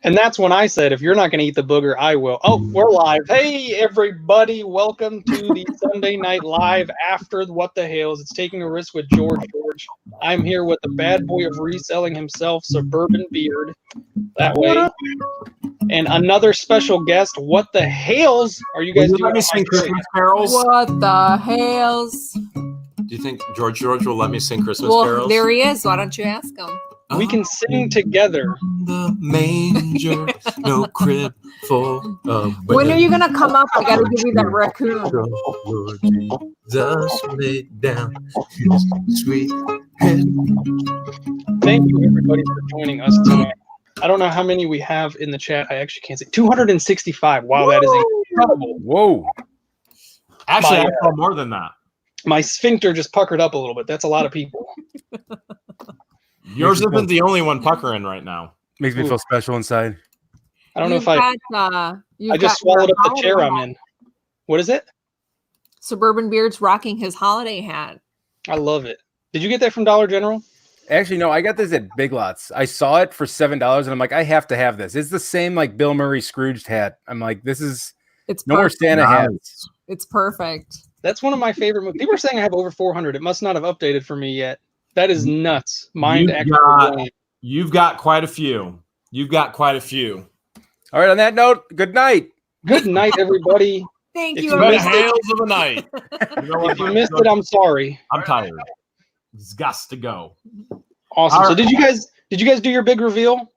And that's when I said, if you're not going to eat the booger, I will. Oh, we're live. Hey, everybody. Welcome to the Sunday Night Live after What the Hales. It's Taking a Risk with George. I'm here with the bad boy of reselling himself, Suburban Beard. That way. And another special guest. What the Hales are you guys doing? Let me sing Christmas carols. What the Hales? Do you think George will let me sing Christmas carols? There he is. Why don't you ask him? We can sing together. The manger, no crib for when are you gonna come up? I gotta give you that raccoon. Just lay down his sweet head. Thank you everybody for joining us tonight. I don't know how many we have in the chat. I actually can't see. 265. Wow, that is incredible. Whoa. Actually, I saw more than that. My sphincter just puckered up a little bit. That's a lot of people. Yours isn't the only one puckering right now. Makes me feel special inside. I don't know if I just swallowed up the chair I'm in. What is it? Suburban Beard's rocking his holiday hat. I love it. Did you get that from Dollar General? Actually, no, I got this at Big Lots. I saw it for $7 and I'm like, I have to have this. It's the same like Bill Murray Scrooged hat. I'm like, it's no more Santa hats. It's perfect. That's one of my favorite movies. People are saying I have over 400. It must not have updated for me yet. That is nuts. You've got quite a few. All right, on that note, good night. Good night, everybody. Thank you. Hales of the night. If you missed it, I'm sorry. I'm tired. It's got to go. Awesome. So did you guys do your big reveal?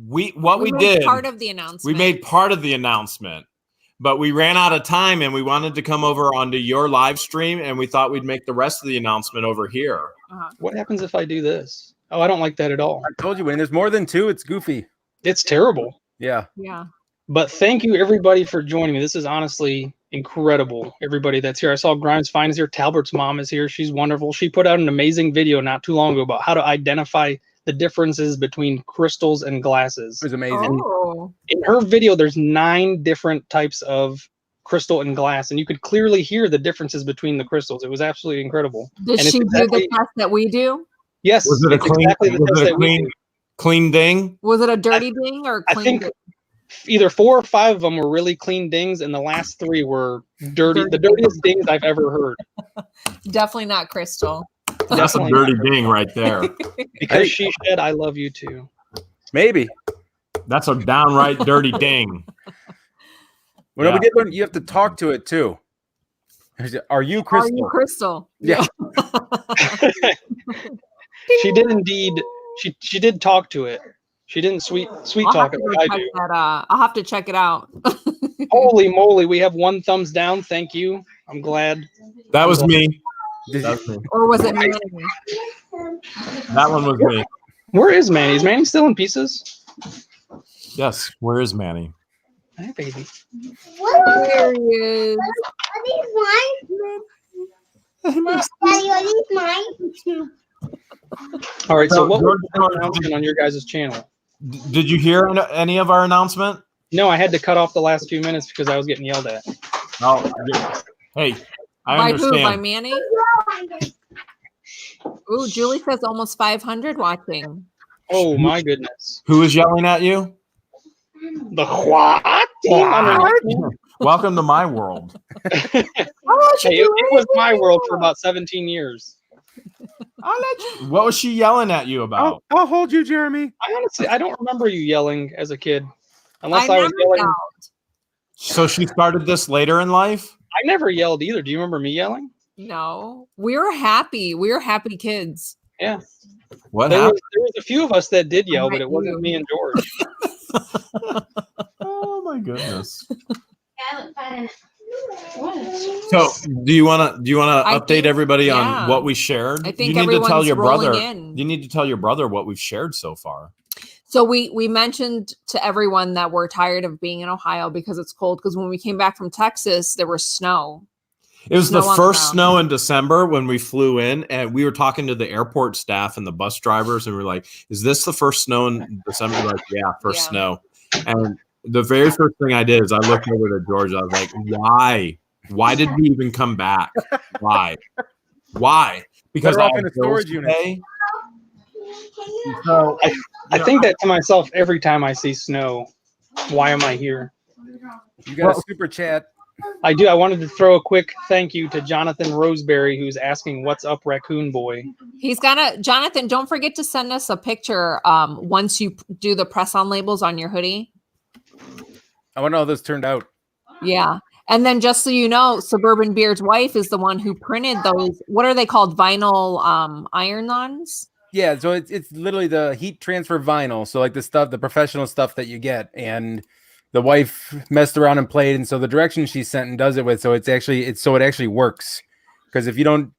We did part of the announcement. We made part of the announcement. But we ran out of time and we wanted to come over onto your live stream and we thought we'd make the rest of the announcement over here. What happens if I do this? Oh, I don't like that at all. I told you, when there's more than two, it's goofy. It's terrible. Yeah. Yeah. But thank you everybody for joining me. This is honestly incredible. Everybody that's here. I saw Grimes Fine is here. Talbert's mom is here. She's wonderful. She put out an amazing video not too long ago about how to identify the differences between crystals and glasses. It was amazing. Oh. In her video, there's 9 different types of crystal and glass, and you could clearly hear the differences between the crystals. It was absolutely incredible. Did she do the test that we do? Yes. Was it clean ding? Was it a dirty ding or clean? I think either 4 or 5 of them were really clean dings, and the last 3 were dirty. The dirtiest dings I've ever heard. Definitely not crystal. That's a dirty ding right there. Because she said, "I love you too." Maybe. That's a downright dirty ding. When we get one, you have to talk to it too. Are you crystal? Are you crystal? Yeah. She did indeed. She did talk to it. She didn't sweet talk it like I do. I'll have to check it out. Holy moly, we have 1 thumbs down. Thank you. I'm glad. That was me. Or was it Manny? That one was me. Where is Manny? Is Manny still in pieces? Yes. Where is Manny? Hi, baby. There he is. Are these mine? Daddy, are these mine? All right. So what was the announcement on your guys' channel? Did you hear any of our announcement? No, I had to cut off the last few minutes because I was getting yelled at. Oh, hey, I understand. Who? By Manny? Ooh, Julie says almost 500 watching. Oh my goodness. Who is yelling at you? The what? Welcome to my world. Hey, it was my world for about 17 years. I'll let you. What was she yelling at you about? I'll hold you, Jeremy. I don't remember you yelling as a kid. Unless I was yelling. So she started this later in life? I never yelled either. Do you remember me yelling? No. We were happy. We were happy kids. Yeah. What there was a few of us that did yell, but it wasn't me and George. Oh my goodness. So do you want to update everybody on what we shared? I think you need to tell your brother. In. You need to tell your brother what we've shared so far. So we mentioned to everyone that we're tired of being in Ohio because it's cold. Because when we came back from Texas, there was snow. It was the first snow in December when we flew in, and we were talking to the airport staff and the bus drivers, and we were like, "Is this the first snow in December?" Like, yeah, first snow. And the very first thing I did is I looked over to George. I was like, "Why? Why did we even come back? Why? Because I in a storage unit. So I think that to myself every time I see snow. Why am I here? You got a super chat. I do. I wanted to throw a quick thank you to Jonathan Roseberry, who's asking, "What's up, Raccoon Boy?" He's gonna. Jonathan, don't forget to send us a picture once you do the press-on labels on your hoodie. I want to know how this turned out. Yeah. And then just so you know, Suburban Beard's wife is the one who printed those. What are they called? Vinyl iron-ons? Yeah, so it's literally the heat transfer vinyl. So like the professional stuff that you get, and the wife messed around and played, and so the direction she sent and does it with, so it actually works. Because if you don't,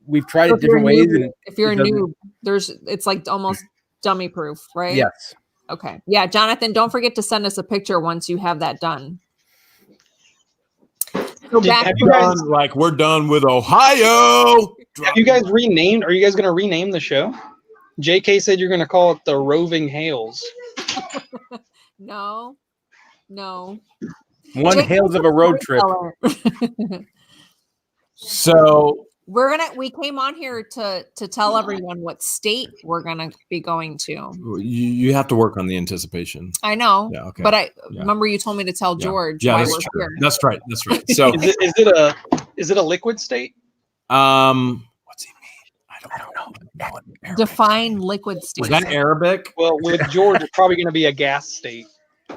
we've tried it different ways, and if you're a noob, it's like almost dummy proof, right? Yes. Okay. Yeah, Jonathan, don't forget to send us a picture once you have that done. So we're done with Ohio. Have you guys renamed? Are you guys going to rename the show? JK said you're going to call it the Roving Hales. No. One Hales of a road trip. So we came on here to tell everyone what state we're gonna be going to. You have to work on the anticipation. I know. Yeah, okay. But remember you told me to tell George why we're here. That's right. So is it a liquid state? What's he mean? I don't know. Define liquid state. Is that Arabic? Well, with George, it's probably going to be a gas state.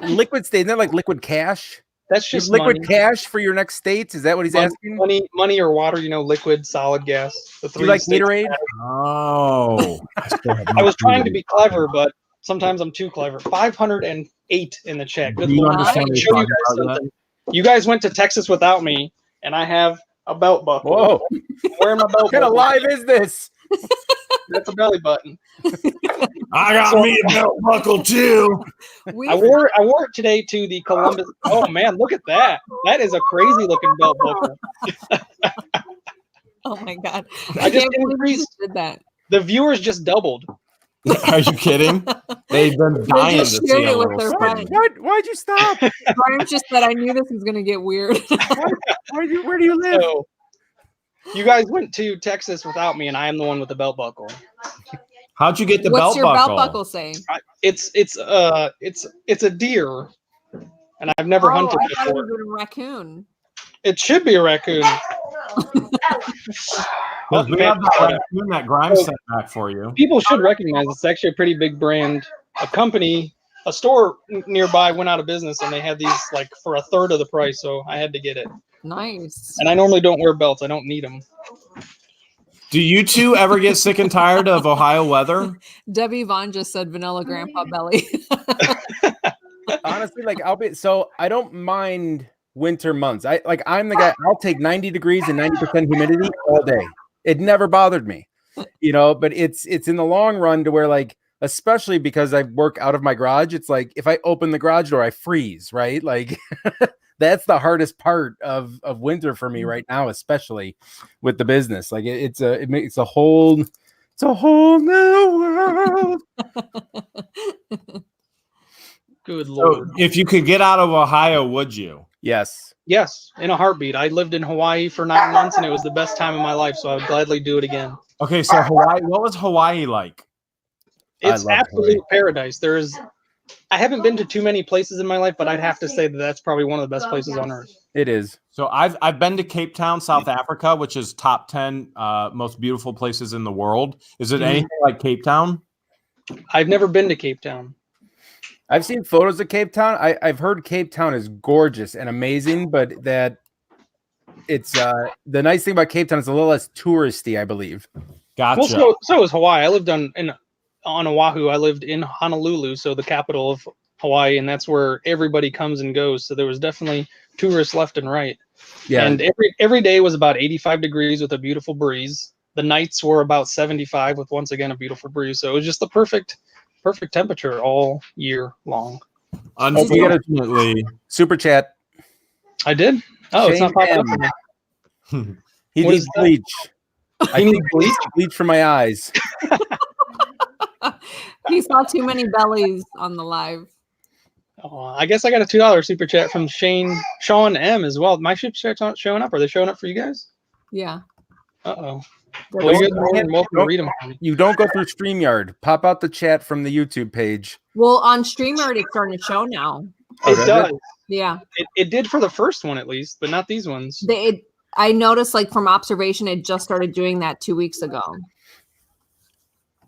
Liquid state, isn't that like liquid cash? That's just liquid money. Cash for your next states. Is that what he's asking? Money or water? Liquid, solid, gas. The three. You like Gatorade? Oh, I was trying to be clever, but sometimes I'm too clever. 508 in the chat. Good Lord. I can show you guys something. You guys went to Texas without me, and I have a belt buckle. Whoa! Where my belt? What kind of live is this? That's a belly button. I got me a belt buckle too. I wore it today to the Columbus. Oh man, look at that! That is a crazy looking belt buckle. Oh my god! I just increased. Did that? The viewers just doubled. Are you kidding? They've been dying to see it with their friends. Why'd you stop? Brian just said, "I knew this was going to get weird." Where do you live? So, you guys went to Texas without me, and I am the one with the belt buckle. How'd you get the What's belt buckle? What's your belt buckle say? It's a deer, and I've never hunted I before. thought it was a raccoon. It should be a raccoon. We have that raccoon that Grimes sent back for you. People should recognize it's actually a pretty big brand. A store nearby went out of business, and they had these like for a third of the price, so I had to get it. Nice. And I normally don't wear belts. I don't need them. Do you two ever get sick and tired of Ohio weather? Debbie Vaughn just said vanilla grandpa belly. Honestly, I don't mind winter months. I'm the guy, I'll take 90 degrees and 90% humidity all day. It never bothered me, but it's in the long run to where especially because I work out of my garage, it's like if I open the garage door, I freeze, right? That's the hardest part of winter for me right now, especially with the business. It's a whole new world. Good Lord. So if you could get out of Ohio, would you? Yes. Yes, in a heartbeat. I lived in Hawaii for 9 months, and it was the best time of my life, so I would gladly do it again. Okay, so Hawaii, what was Hawaii like? It's absolute paradise. I haven't been to too many places in my life, but I'd have to say that that's probably one of the best places on earth. It is. So I've been to Cape Town, South Africa, which is top 10 most beautiful places in the world. Is it anything like Cape Town? I've never been to Cape Town. I've seen photos of Cape Town. I've heard Cape Town is gorgeous and amazing, but that it's the nice thing about Cape Town is a little less touristy, I believe. Gotcha. Well, so is Hawaii. I lived on Oahu. I lived in Honolulu, so the capital of Hawaii, and that's where everybody comes and goes. So there was definitely tourists left and right. Yeah. And every day was about 85 degrees with a beautiful breeze. The nights were about 75 with once again a beautiful breeze. So it was just the perfect temperature all year long. Unfortunately, super chat. I did. Oh, it's not popping up. He needs bleach. I need bleach for my eyes. He saw too many bellies on the live. Oh, I guess I got a $2 super chat from Sean M as well. My super chats aren't showing up. Are they showing up for you guys? Yeah. Uh-oh. Well, you're more than welcome to read them. You don't go through StreamYard. Pop out the chat from the YouTube page. Well, on StreamYard, it's starting to show now. It does. Yeah. It did for the first one, at least, but not these ones. I noticed, like, from observation, it just started doing that 2 weeks ago.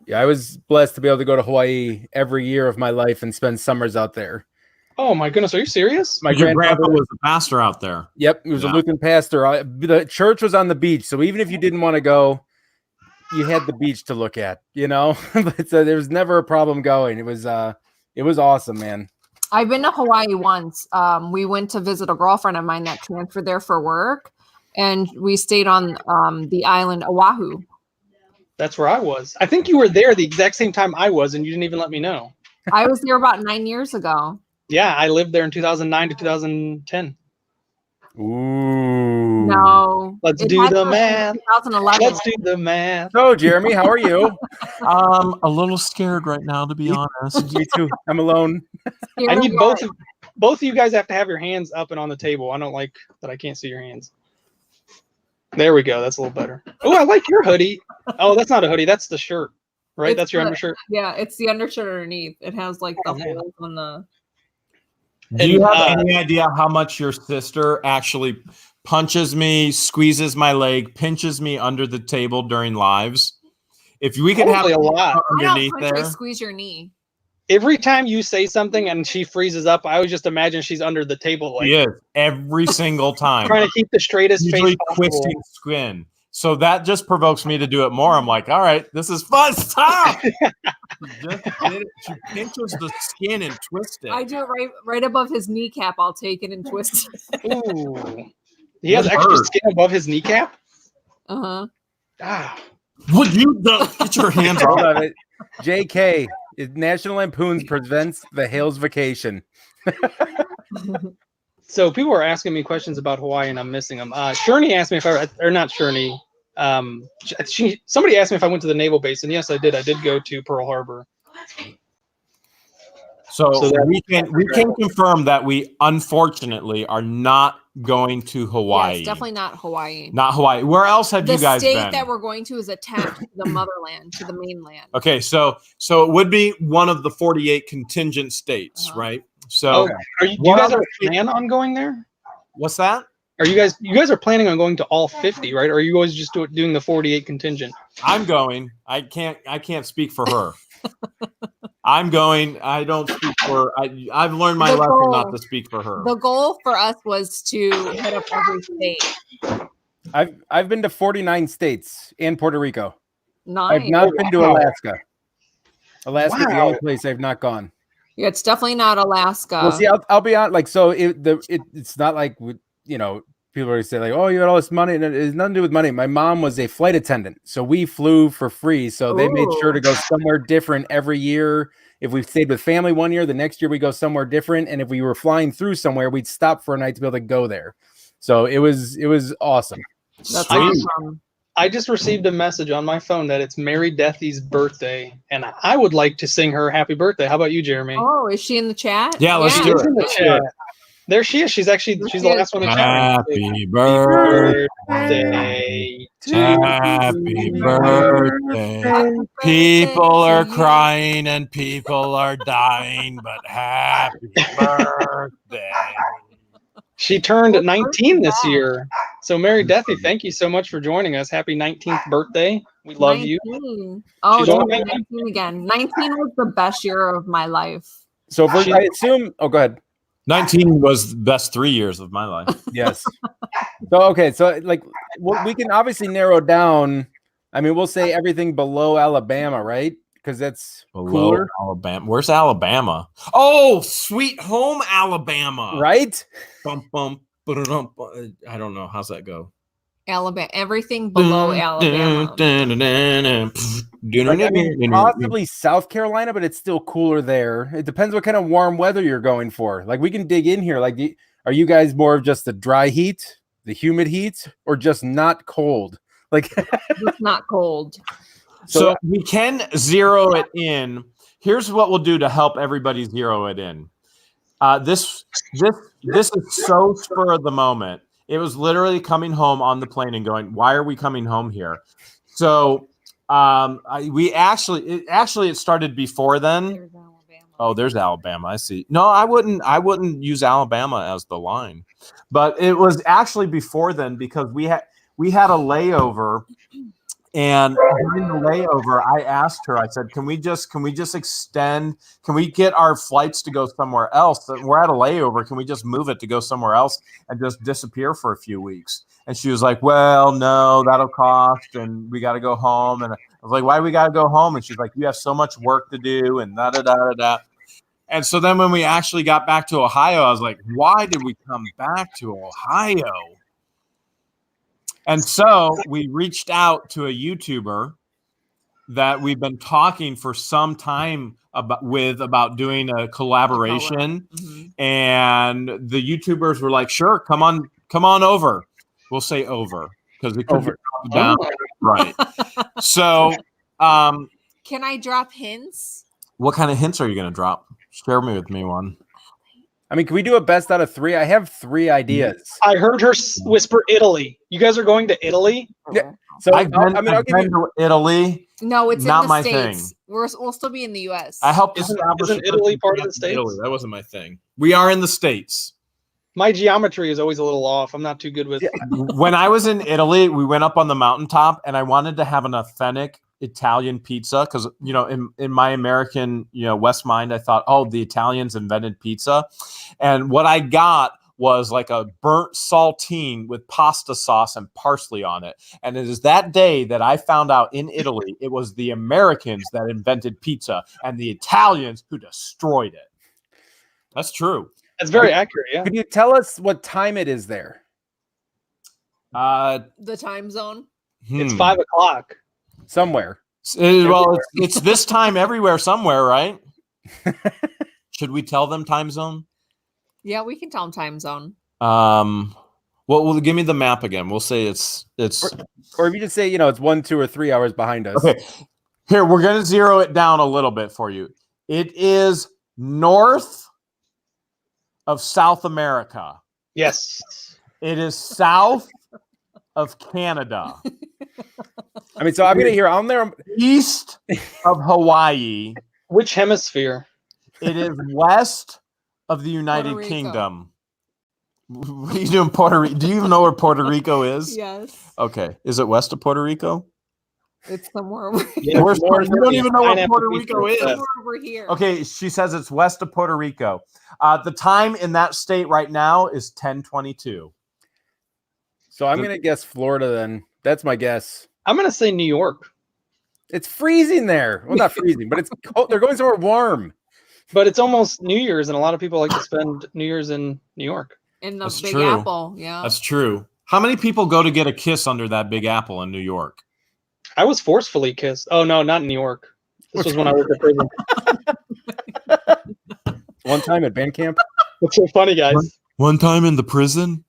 Yeah, I was blessed to be able to go to Hawaii every year of my life and spend summers out there. Oh my goodness, are you serious? Your grandpa was a pastor out there. Yep, he was a Lutheran pastor. The church was on the beach, so even if you didn't want to go, you had the beach to look at, you know. But so there was never a problem going. It was awesome, man. I've been to Hawaii once. We went to visit a girlfriend of mine that transferred there for work, and we stayed on the island Oahu. That's where I was. I think you were there the exact same time I was, and you didn't even let me know. I was there about 9 years ago. Yeah, I lived there in 2009 to 2010. Ooh. No. Let's do the math. 2011. Let's do the math. So, Jeremy, how are you? A little scared right now, to be honest. Me too. I'm alone. I need both of you guys have to have your hands up and on the table. I don't like that I can't see your hands. There we go. That's a little better. Oh, I like your hoodie. Oh, that's not a hoodie. That's the shirt, right? That's your undershirt. Yeah, it's the undershirt underneath. It has like the holes on the. Do you have any idea how much your sister actually punches me, squeezes my leg, pinches me under the table during lives? If we could have a lot underneath I don't there, squeeze your knee. Every time you say something and she freezes up, I always just imagine she's under the table, like every single time, trying to keep the straightest face possible. Twisting skin. So that just provokes me to do it more. I'm like, all right, this is fun. Stop. Just did it. She pinches the skin and twists it. I do it right above his kneecap. I'll take it and twist it. Ooh. He has extra skin above his kneecap? Uh-huh. Ah. Would you get your hands off it? JK, National Lampoons presents the Hales vacation. So people are asking me questions about Hawaii, and I'm missing them. Sherney asked me if not Sherney. Somebody asked me if I went to the naval base, and yes, I did. I did go to Pearl Harbor. So we can confirm that we unfortunately are not going to Hawaii. Yes, definitely not Hawaii. Not Hawaii. Where else have you guys been? The state that we're going to is attached to the motherland, to the mainland. Okay, so it would be one of the 48 contingent states, right? So, do you guys are planning on going there? What's that? Are you guys are planning on going to all 50, right? Or are you always just doing the 48 contingent? I'm going. I can't speak for her. I'm going. I don't speak for. I've learned my lesson not to speak for her. The goal for us was to hit up every state. I've been to 49 states and Puerto Rico. Nice. I've not been to Alaska. Alaska is the only place I've not gone. Yeah, it's definitely not Alaska. Well, see, I'll be honest. Like, so it's not like, you know, people always say like, oh, you got all this money, and it has nothing to do with money. My mom was a flight attendant, so we flew for free. So they made sure to go somewhere different every year. If we stayed with family one year, the next year we go somewhere different. And if we were flying through somewhere, we'd stop for a night to be able to go there. So it was awesome. That's awesome. I just received a message on my phone that it's Mary Deathy's birthday, and I would like to sing her happy birthday. How about you, Jeremy? Oh, is she in the chat? Yeah, let's do it. In the chat. There she is. She's the last one in the chat. Happy birthday. Happy birthday. People are crying and people are dying, but happy birthday. She turned 19 this year. So, Mary Deathy, thank you so much for joining us. Happy 19th birthday. We love 19. you. Oh, 19 again. 19 was the best year of my life. So, I assume, go ahead. 19 was the best 3 years of my life. Yes. So like we can obviously narrow down. I mean, we'll say everything below Alabama, right? Because that's below cooler. Alabama. Where's Alabama? Oh, sweet home Alabama. Right? Bum, bum, ba-da-dum, I don't know. How's that go? Alabama. Everything below Alabama. Like, I mean, possibly South Carolina, but it's still cooler there. It depends what kind of warm weather you're going for. Like, we can dig in here. Like, are you guys more of just the dry heat, the humid heat, or just not cold? Like, it's not cold. So we can zero it in. Here's what we'll do to help everybody zero it in. This is so spur of the moment. It was literally coming home on the plane and going, why are we coming home here? So it started before then. Oh, there's Alabama. I see. No, I wouldn't use Alabama as the line, but it was actually before then because we had a layover, and during the layover, I asked her. I said, "Can we just extend? Can we get our flights to go somewhere else? We're at a layover. Can we just move it to go somewhere else and just disappear for a few weeks?" And she was like, "Well, no, that'll cost, and we got to go home." And I was like, "Why do we got to go home?" And she's like, "You have so much work to do," and da da da da da. And so then when we actually got back to Ohio, I was like, why did we come back to Ohio? And so we reached out to a YouTuber that we've been talking for some time about doing a collaboration. Mm-hmm. And the YouTubers were like, sure, come on over. We'll say over because it could be down. Oh. Right. So can I drop hints? What kind of hints are you going to drop? Share with me one. I mean, can we do a best out of 3? I have 3 ideas. I heard her whisper Italy. You guys are going to Italy? Yeah. So I'll give you to Italy. No, it's not in the my States. thing. We'll still be in the U.S. I helped isn't Italy part of the States? Italy. That wasn't my thing. We are in the States. My geometry is always a little off. I'm not too good with. When I was in Italy, we went up on the mountaintop, and I wanted to have an authentic Italian pizza because in my American West mind I thought, oh, the Italians invented pizza, and what I got was like a burnt saltine with pasta sauce and parsley on it. And it is that day that I found out in Italy it was the Americans that invented pizza and the Italians who destroyed it. That's true. That's very accurate. Yeah. Could you tell us what time it is there? The time zone. It's 5 o'clock. Somewhere. Well, it's this time everywhere, somewhere, right? Should we tell them time zone? Yeah, we can tell them time zone. Well, give me the map again. We'll say it's or if you just say, it's 1, 2, or 3 hours behind us. Okay. Here, we're going to zero it down a little bit for you. It is north of South America. Yes. It is south of Canada. I mean, so I'm gonna hear on there east of Hawaii. Which hemisphere? It is west of the United Kingdom. What are you doing, Puerto Rico? Do you even know where Puerto Rico is? Yes. Okay. Is it west of Puerto Rico? It's somewhere. You don't even know where Puerto Rico is. Over here. Okay, she says it's west of Puerto Rico. The time in that state right now is 10:22. So I'm gonna guess Florida then. That's my guess. I'm gonna say New York. It's freezing there. Well, not freezing, but it's cold. They're going somewhere warm. But it's almost New Year's, and a lot of people like to spend New Year's in New York. In the Big Apple, yeah. That's true. How many people go to get a kiss under that Big Apple in New York? I was forcefully kissed. Oh no, not in New York. This was when I worked at prison. One time at band camp. What's so funny, guys? One time in the prison.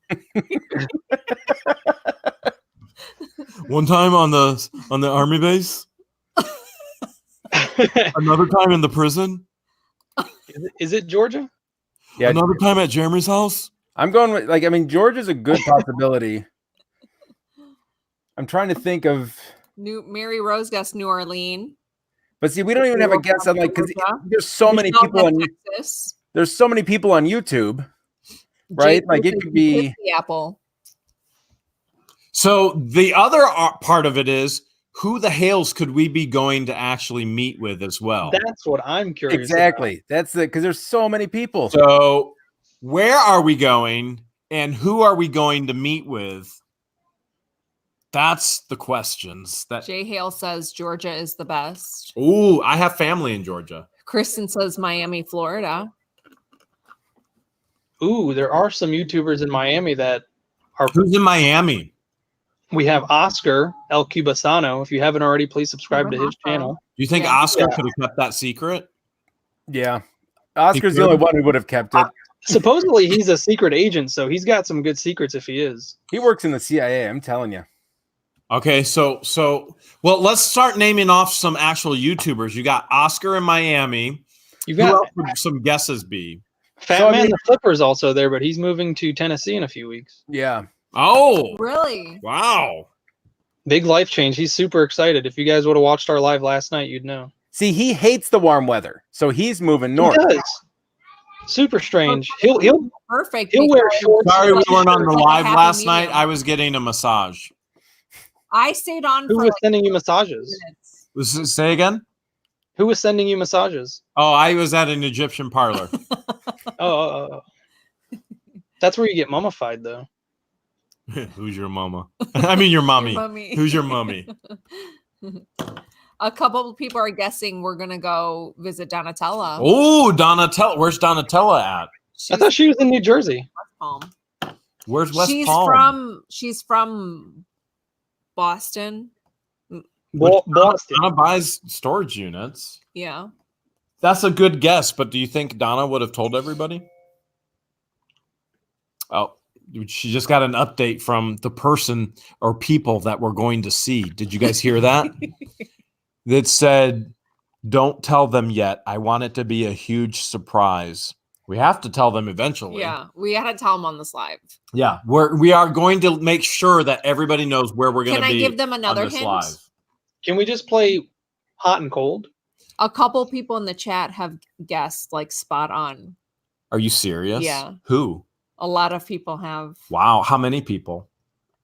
One time on the army base. Another time in the prison. Is it Georgia? Yeah. Another time at Jeremy's house. I'm going with Georgia's a good possibility. I'm trying to think of Mary Rose guessed New Orleans. But see, we don't even have a guess on because there's so many people on Texas. There's so many people on YouTube, right? Like it could be the Apple. So the other part of it is who the Hales could we be going to actually meet with as well? That's what I'm curious Exactly. about. That's because there's so many people. So where are we going and who are we going to meet with? That's the questions. Jay Hale says Georgia is the best. Ooh, I have family in Georgia. Kristen says Miami, Florida. Ooh, there are some YouTubers in Miami that are. Who's in Miami? We have Oscar El Cubasano. If you haven't already, please subscribe to his channel. Do you think Oscar could have kept that secret? Yeah. Oscar's the only one who would have kept it. Supposedly, he's a secret agent, so he's got some good secrets if he is. He works in the CIA, I'm telling you. Okay, so well, let's start naming off some actual YouTubers. You got Oscar in Miami. You got who else would some guesses be? Fat Man the Flipper's also there, but he's moving to Tennessee in a few weeks. Yeah. Oh, really? Wow. Big life change. He's super excited. If you guys would have watched our live last night, you'd know. See, he hates the warm weather, so he's moving north. He does. Super strange. He'll perfect. He'll wear shorts. Sorry, we weren't on the live Happy last medium. night. I was getting a massage. I stayed on. Who for was like sending you massages? Say again? Who was sending you massages? Oh, I was at an Egyptian parlor. Oh. That's where you get mummified, though. Who's your mama? I mean, your mommy. mummy. Who's your mummy? A couple of people are guessing we're gonna go visit Donatella. Oh, Donatella. Where's Donatella at? I thought she was in New Jersey. West Palm. Where's West Palm? She's from Boston. Boston. Donna buys storage units. Yeah. That's a good guess, but do you think Donna would have told everybody? Oh, she just got an update from the person or people that we're going to see. Did you guys hear that? That said, don't tell them yet. I want it to be a huge surprise. We have to tell them eventually. Yeah, we had to tell them on this live. Yeah, we are going to make sure that everybody knows where we're going to be. Can I give them another hint? Live. Can we just play hot and cold? A couple people in the chat have guessed like spot on. Are you serious? Yeah. Who? A lot of people have. Wow. How many people?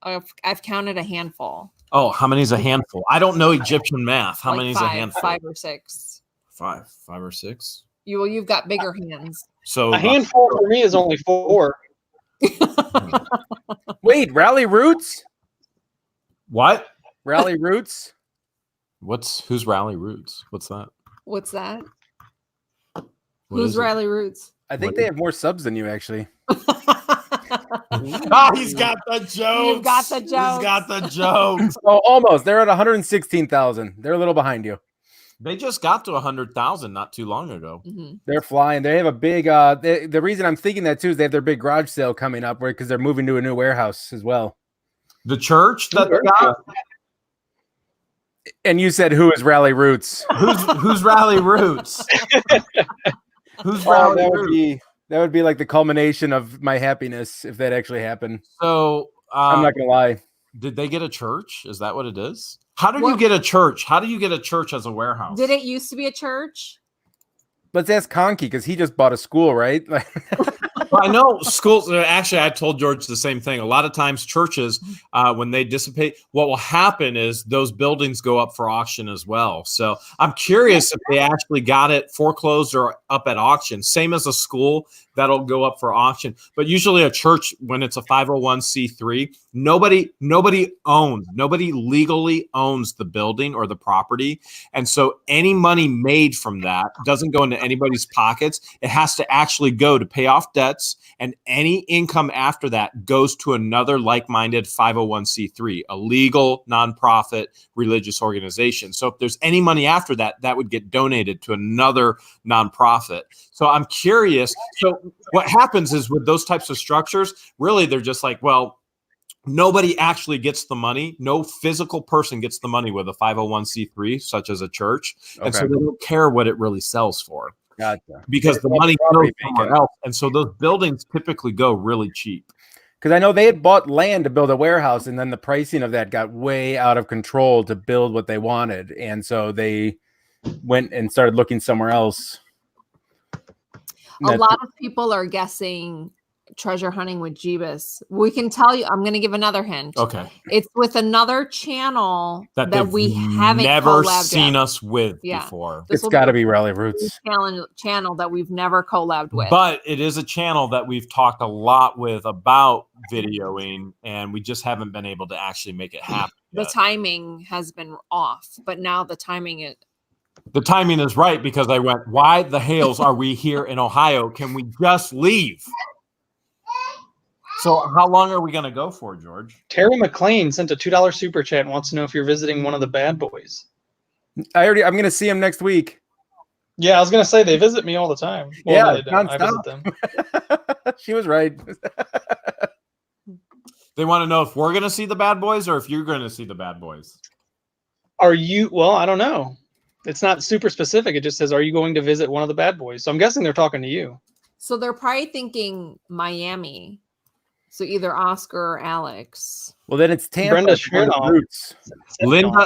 I've counted a handful. Oh, how many is a handful? I don't know Egyptian math. How many is a handful? 5 or 6. 5 or 6. You've got bigger hands. So a handful for me is only 4. Wait, Rally Roots? What? Rally Roots? Who's Rally Roots? What's that? What's that? Who's Rally Roots? I think they have more subs than you, actually. He's got the jokes. You've got the jokes. He's got the jokes. Oh, almost. They're at 116,000. They're a little behind you. They just got to 100,000 not too long ago. Mm-hmm. They're flying. They have a big. The reason I'm thinking that too is they have their big garage sale coming up, because they're moving to a new warehouse as well. The church that they got. And you said, who is Rally Roots? Who's Rally Roots? Who's Rally Roots? That would be like the culmination of my happiness if that actually happened. So I'm not gonna lie. Did they get a church? Is that what it is? How do you get a church? How do you get a church as a warehouse? Did it used to be a church? Let's ask Conky, because he just bought a school, right? Well, I know schools. Actually, I told George the same thing. A lot of times churches, when they dissipate, what will happen is those buildings go up for auction as well. So I'm curious if they actually got it foreclosed or up at auction. Same as a school, that'll go up for auction. But usually a church, when it's a 501c3, nobody legally owns the building or the property. And so any money made from that doesn't go into anybody's pockets. It has to actually go to pay off debts, and any income after that goes to another like-minded 501c3, a legal nonprofit religious organization. So if there's any money after that, that would get donated to another nonprofit. So I'm curious. So what happens is with those types of structures, really they're just like, well, nobody actually gets the money. No physical person gets the money with a 501c3, such as a church. Okay. And so they don't care what it really sells for. Gotcha. Because the money goes somewhere else. And so those buildings typically go really cheap. Because I know they had bought land to build a warehouse, and then the pricing of that got way out of control to build what they wanted. And so they went and started looking somewhere else. A lot of people are guessing treasure hunting with Jeebus. We can tell you, I'm going to give another hint. Okay. It's with another channel that we haven't never seen us with before. It's got to be Rally Roots. Channel that we've never collabed with. But it is a channel that we've talked a lot with about videoing, and we just haven't been able to actually make it happen. The timing has been off, but now the timing is... The timing is right, because I went, why the Hales are we here in Ohio? Can we just leave? So how long are we going to go for, George? Terry McLean sent a $2 super chat and wants to know if you're visiting one of the bad boys. I'm going to see him next week. Yeah, I was going to say they visit me all the time. Well, yeah, no, I visit them. She was right. They want to know if we're going to see the bad boys or if you're going to see the bad boys. Are you? Well, I don't know. It's not super specific. It just says, are you going to visit one of the bad boys? So I'm guessing they're talking to you. So they're probably thinking Miami. So either Oscar or Alex. Well, then it's Tampa. Brenda It's one of the Smirnoff. Roots.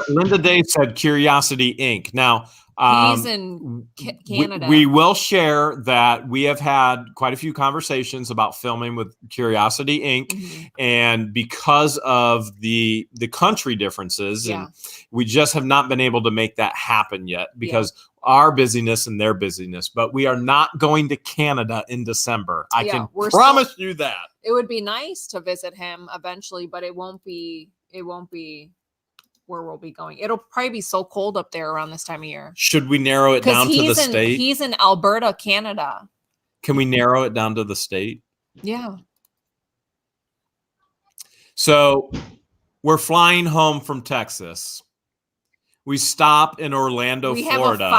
Linda Day said Curiosity Inc. Now, He's in Canada. We will share that we have had quite a few conversations about filming with Curiosity Inc. Mm-hmm. And because of the country differences, and we just have not been able to make that happen yet because our busyness and their busyness. But we are not going to Canada in December. I can promise you that. It would be nice to visit him eventually, but it won't be where we'll be going. It'll probably be so cold up there around this time of year. Should we narrow it down to the state? He's in Alberta, Canada. Can we narrow it down to the state? Yeah. So we're flying home from Texas. We stop in Orlando, Florida.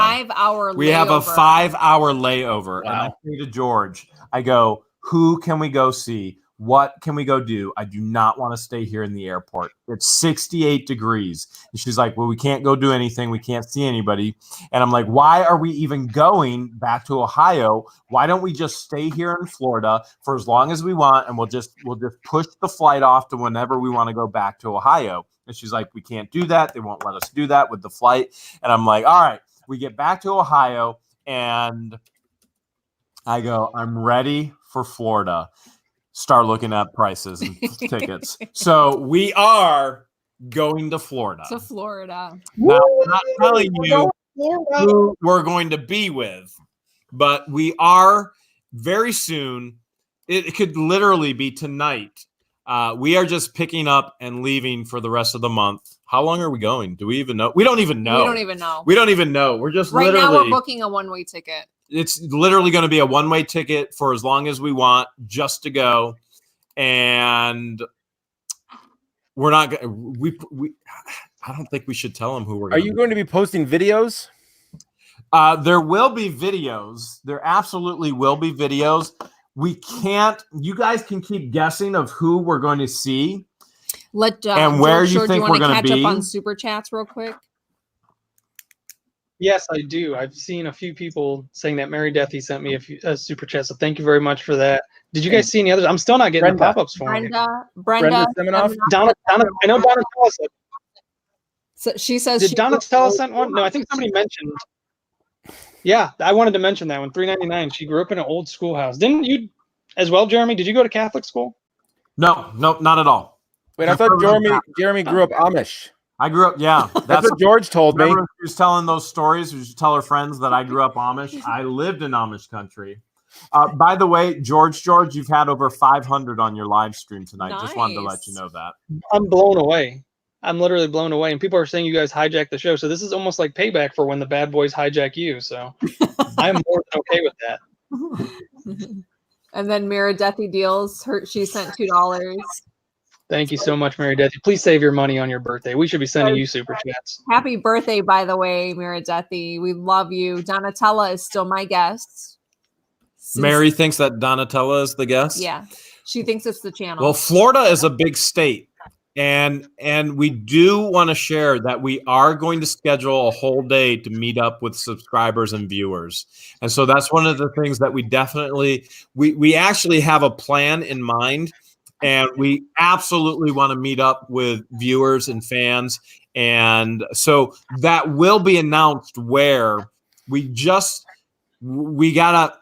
We have a 5-hour layover. Wow. And I say to George, I go, who can we go see? What can we go do? I do not want to stay here in the airport. It's 68 degrees. And she's like, well, we can't go do anything. We can't see anybody. And I'm like, why are we even going back to Ohio? Why don't we just stay here in Florida for as long as we want? And we'll just push the flight off to whenever we want to go back to Ohio. And she's like, we can't do that. They won't let us do that with the flight. And I'm like, all right, we get back to Ohio and I go, I'm ready for Florida. Start looking at prices and tickets. So we are going to Florida. Now, I'm not telling you who we're going to be with, but we are very soon. It could literally be tonight. We are just picking up and leaving for the rest of the month. How long are we going? Do we even know? We don't even know. We don't even know. We're just right now we're booking a one-way ticket. It's literally going to be a one-way ticket for as long as we want just to go. And we're not we I don't think we should tell them who we're going to be. Are you going to be posting videos? There will be videos. There absolutely will be videos. We can't, you guys can keep guessing of who we're going to see. And where you think we're going to be. Catch up on super chats real quick? Yes, I do. I've seen a few people saying that. Mary Deathy sent me a super chat, so thank you very much for that. Did you guys see any others? I'm still not getting the pop-ups for me. Brenda Seminoff. Donna, I know Donatella said. So she says. Did Donatella send one? No, I think somebody mentioned. Yeah, I wanted to mention that one. $3.99. She grew up in an old schoolhouse. Didn't you, as well, Jeremy? Did you go to Catholic school? No, not at all. Wait, I thought Jeremy grew up Amish. I grew up, yeah. That's what George told me. She was telling those stories. She used to tell her friends that I grew up Amish. I lived in Amish country. By the way, George, you've had over 500 on your live stream tonight. Nice. Just wanted to let you know that. I'm blown away. I'm literally blown away. And people are saying you guys hijacked the show. So this is almost like payback for when the bad boys hijack you. So I'm more than okay with that. And then Mira Deathy deals. She sent $2. Thank you so much, Mary Deathy. Please save your money on your birthday. We should be sending you super chats. Happy birthday, by the way, Mira Deathy. We love you. Donatella is still my guest. Mary thinks that Donatella is the guest? Yeah. She thinks it's the channel. Well, Florida is a big state. And we do want to share that we are going to schedule a whole day to meet up with subscribers and viewers. And so that's one of the things that we definitely, we actually have a plan in mind. And we absolutely want to meet up with viewers and fans. And so that will be announced where we gotta,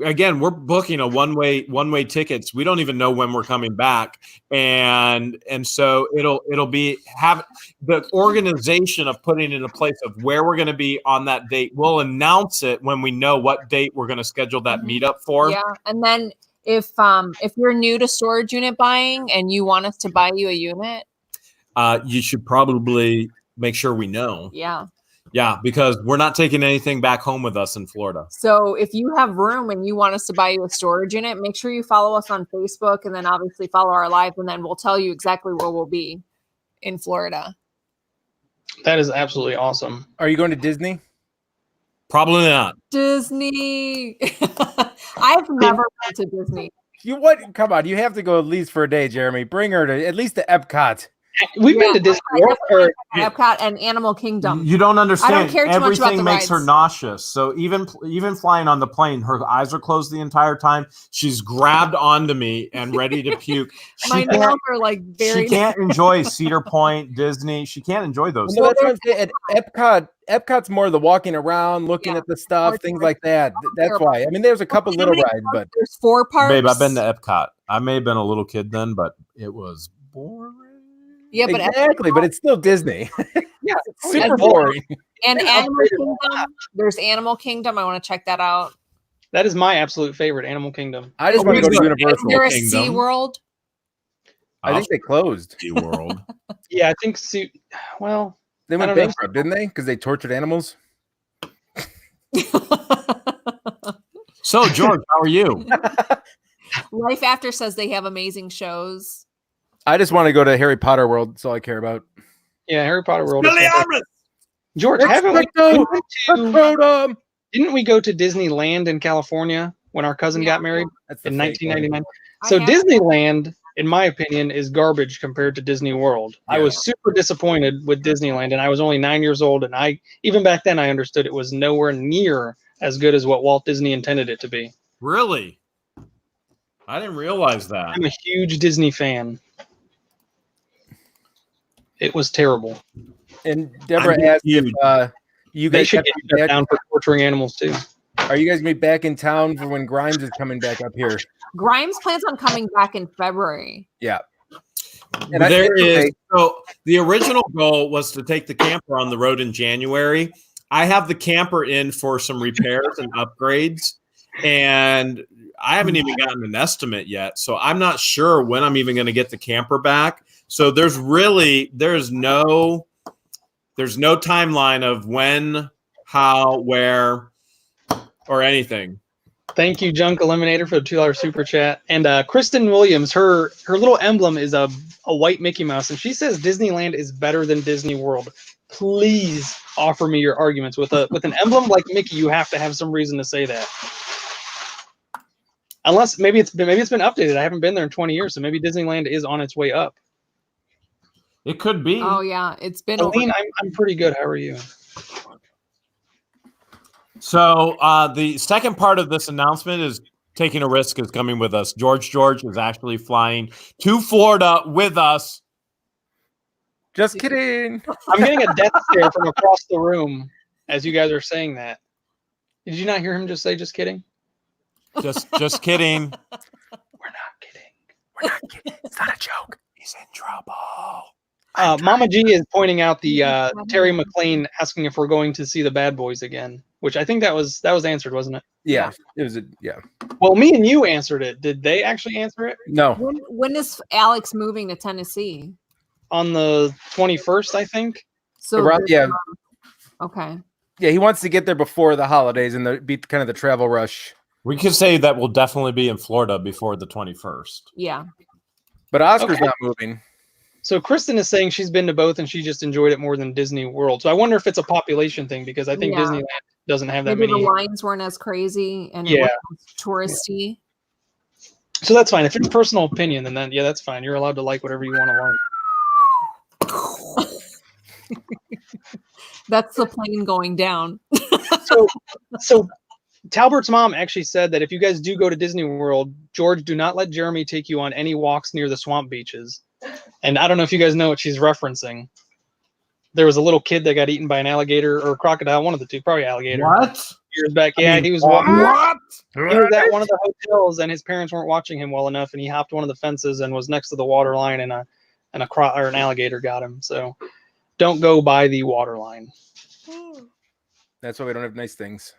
again, we're booking a one-way tickets. We don't even know when we're coming back. And so it'll be have the organization of putting in a place of where we're going to be on that date. We'll announce it when we know what date we're going to schedule that meetup for. Yeah. And then if you're new to storage unit buying and you want us to buy you a unit, you should probably make sure we know. Yeah, because we're not taking anything back home with us in Florida. So if you have room and you want us to buy you a storage unit, make sure you follow us on Facebook and then obviously follow our live, and then we'll tell you exactly where we'll be in Florida. That is absolutely awesome. Are you going to Disney? Probably not. Disney. I've never been to Disney. Come on, you have to go at least for a day, Jeremy. Bring her to at least to Epcot. We've been to Disney World. Or, Epcot and Animal Kingdom. You don't understand. I don't care too much about Everything the makes her rides. nauseous. So even flying on the plane, her eyes are closed the entire time. She's grabbed onto me and ready to puke. My nails are like very. She can't enjoy Cedar Point, Disney. She can't enjoy those. Well, that's what I'm saying. At Epcot's more the walking around, looking at the stuff, things like that. That's why. I mean, there's a couple little rides, but there's 4 parks. Babe, I've been to Epcot. I may have been a little kid then, but it was boring. Yeah, but exactly, but it's still Disney. Yeah, it's super boring. And Animal Kingdom. There's Animal Kingdom. I want to check that out. That is my absolute favorite, Animal Kingdom. I just want to go to Universal. Is there a Sea World? I think they closed. Sea World. Yeah, I think well, they went bankrupt, didn't they? Because they tortured animals. So, George, how are you? Life After says they have amazing shows. I just want to go to Harry Potter World. That's all I care about. Yeah, Harry Potter World. George, haven't we? Didn't we go to Disneyland in California when our cousin got married in 1999? So Disneyland, in my opinion, is garbage compared to Disney World. Yeah. I was super disappointed with Disneyland, and I was only 9 years old, and even back then I understood it was nowhere near as good as what Walt Disney intended it to be. Really? I didn't realize that. I'm a huge Disney fan. It was terrible. And Deborah asked if you guys should get down for torturing animals too. Are you guys going to be back in town for when Grimes is coming back up here? Grimes plans on coming back in February. Yeah. And so the original goal was to take the camper on the road in January. I have the camper in for some repairs and upgrades, and I haven't even gotten an estimate yet. So I'm not sure when I'm even going to get the camper back. So there's no timeline of when, how, where, or anything. Thank you, Junk Eliminator, for the $2 super chat. And Kristen Williams, her little emblem is a white Mickey Mouse, and she says Disneyland is better than Disney World. Please offer me your arguments. With an emblem like Mickey, you have to have some reason to say that. Unless maybe it's been updated. I haven't been there in 20 years, so maybe Disneyland is on its way up. It could be. Oh yeah, it's been. Aline, I'm pretty good. How are you? So the second part of this announcement is Taking a Risk is coming with us. George is actually flying to Florida with us. Just kidding. I'm getting a death stare from across the room as you guys are saying that. Did you not hear him just say "just kidding"? Just kidding. We're not kidding. We're not kidding. It's not a joke. He's in trouble. Mama G is pointing out the Terry McLean asking if we're going to see the Bad Boys again, which I think that was answered, wasn't it? Yeah, it was. Well, me and you answered it. Did they actually answer it? No. When is Alex moving to Tennessee? On the 21st, I think. So okay. Yeah, he wants to get there before the holidays and be kind of the travel rush. We could say that we'll definitely be in Florida before the 21st. Yeah. But Oscar's not moving. So Kristen is saying she's been to both and she just enjoyed it more than Disney World. So I wonder if it's a population thing because I think Disneyland doesn't have that many. The lines weren't as crazy and it wasn't touristy. So that's fine. If it's personal opinion, then that's fine. You're allowed to like whatever you want to like. That's the plane going down. So Talbert's mom actually said that if you guys do go to Disney World, George, do not let Jeremy take you on any walks near the swamp beaches. And I don't know if you guys know what she's referencing. There was a little kid that got eaten by an alligator or a crocodile, one of the two, probably alligator. What? Years back. Yeah, he was walking. What? He was at one of the hotels and his parents weren't watching him well enough and he hopped one of the fences and was next to the water line and an alligator got him. So don't go by the water line. That's why we don't have nice things.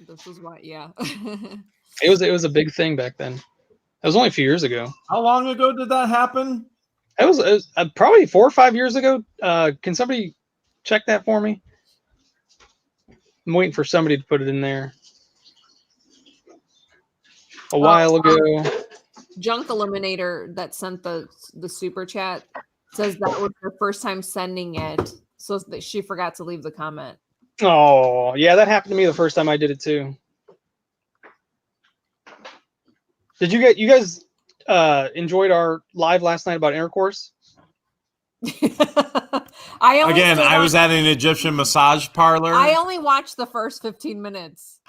This is why, It was a big thing back then. It was only a few years ago. How long ago did that happen? It was probably 4 or 5 years ago. Can somebody check that for me? I'm waiting for somebody to put it in there. A while ago. Junk Eliminator that sent the super chat says that was her first time sending it, so that she forgot to leave the comment. Oh, yeah, that happened to me the first time I did it too. Did you guys enjoyed our live last night about intercourse? I was at an Egyptian massage parlor. I only watched the first 15 minutes.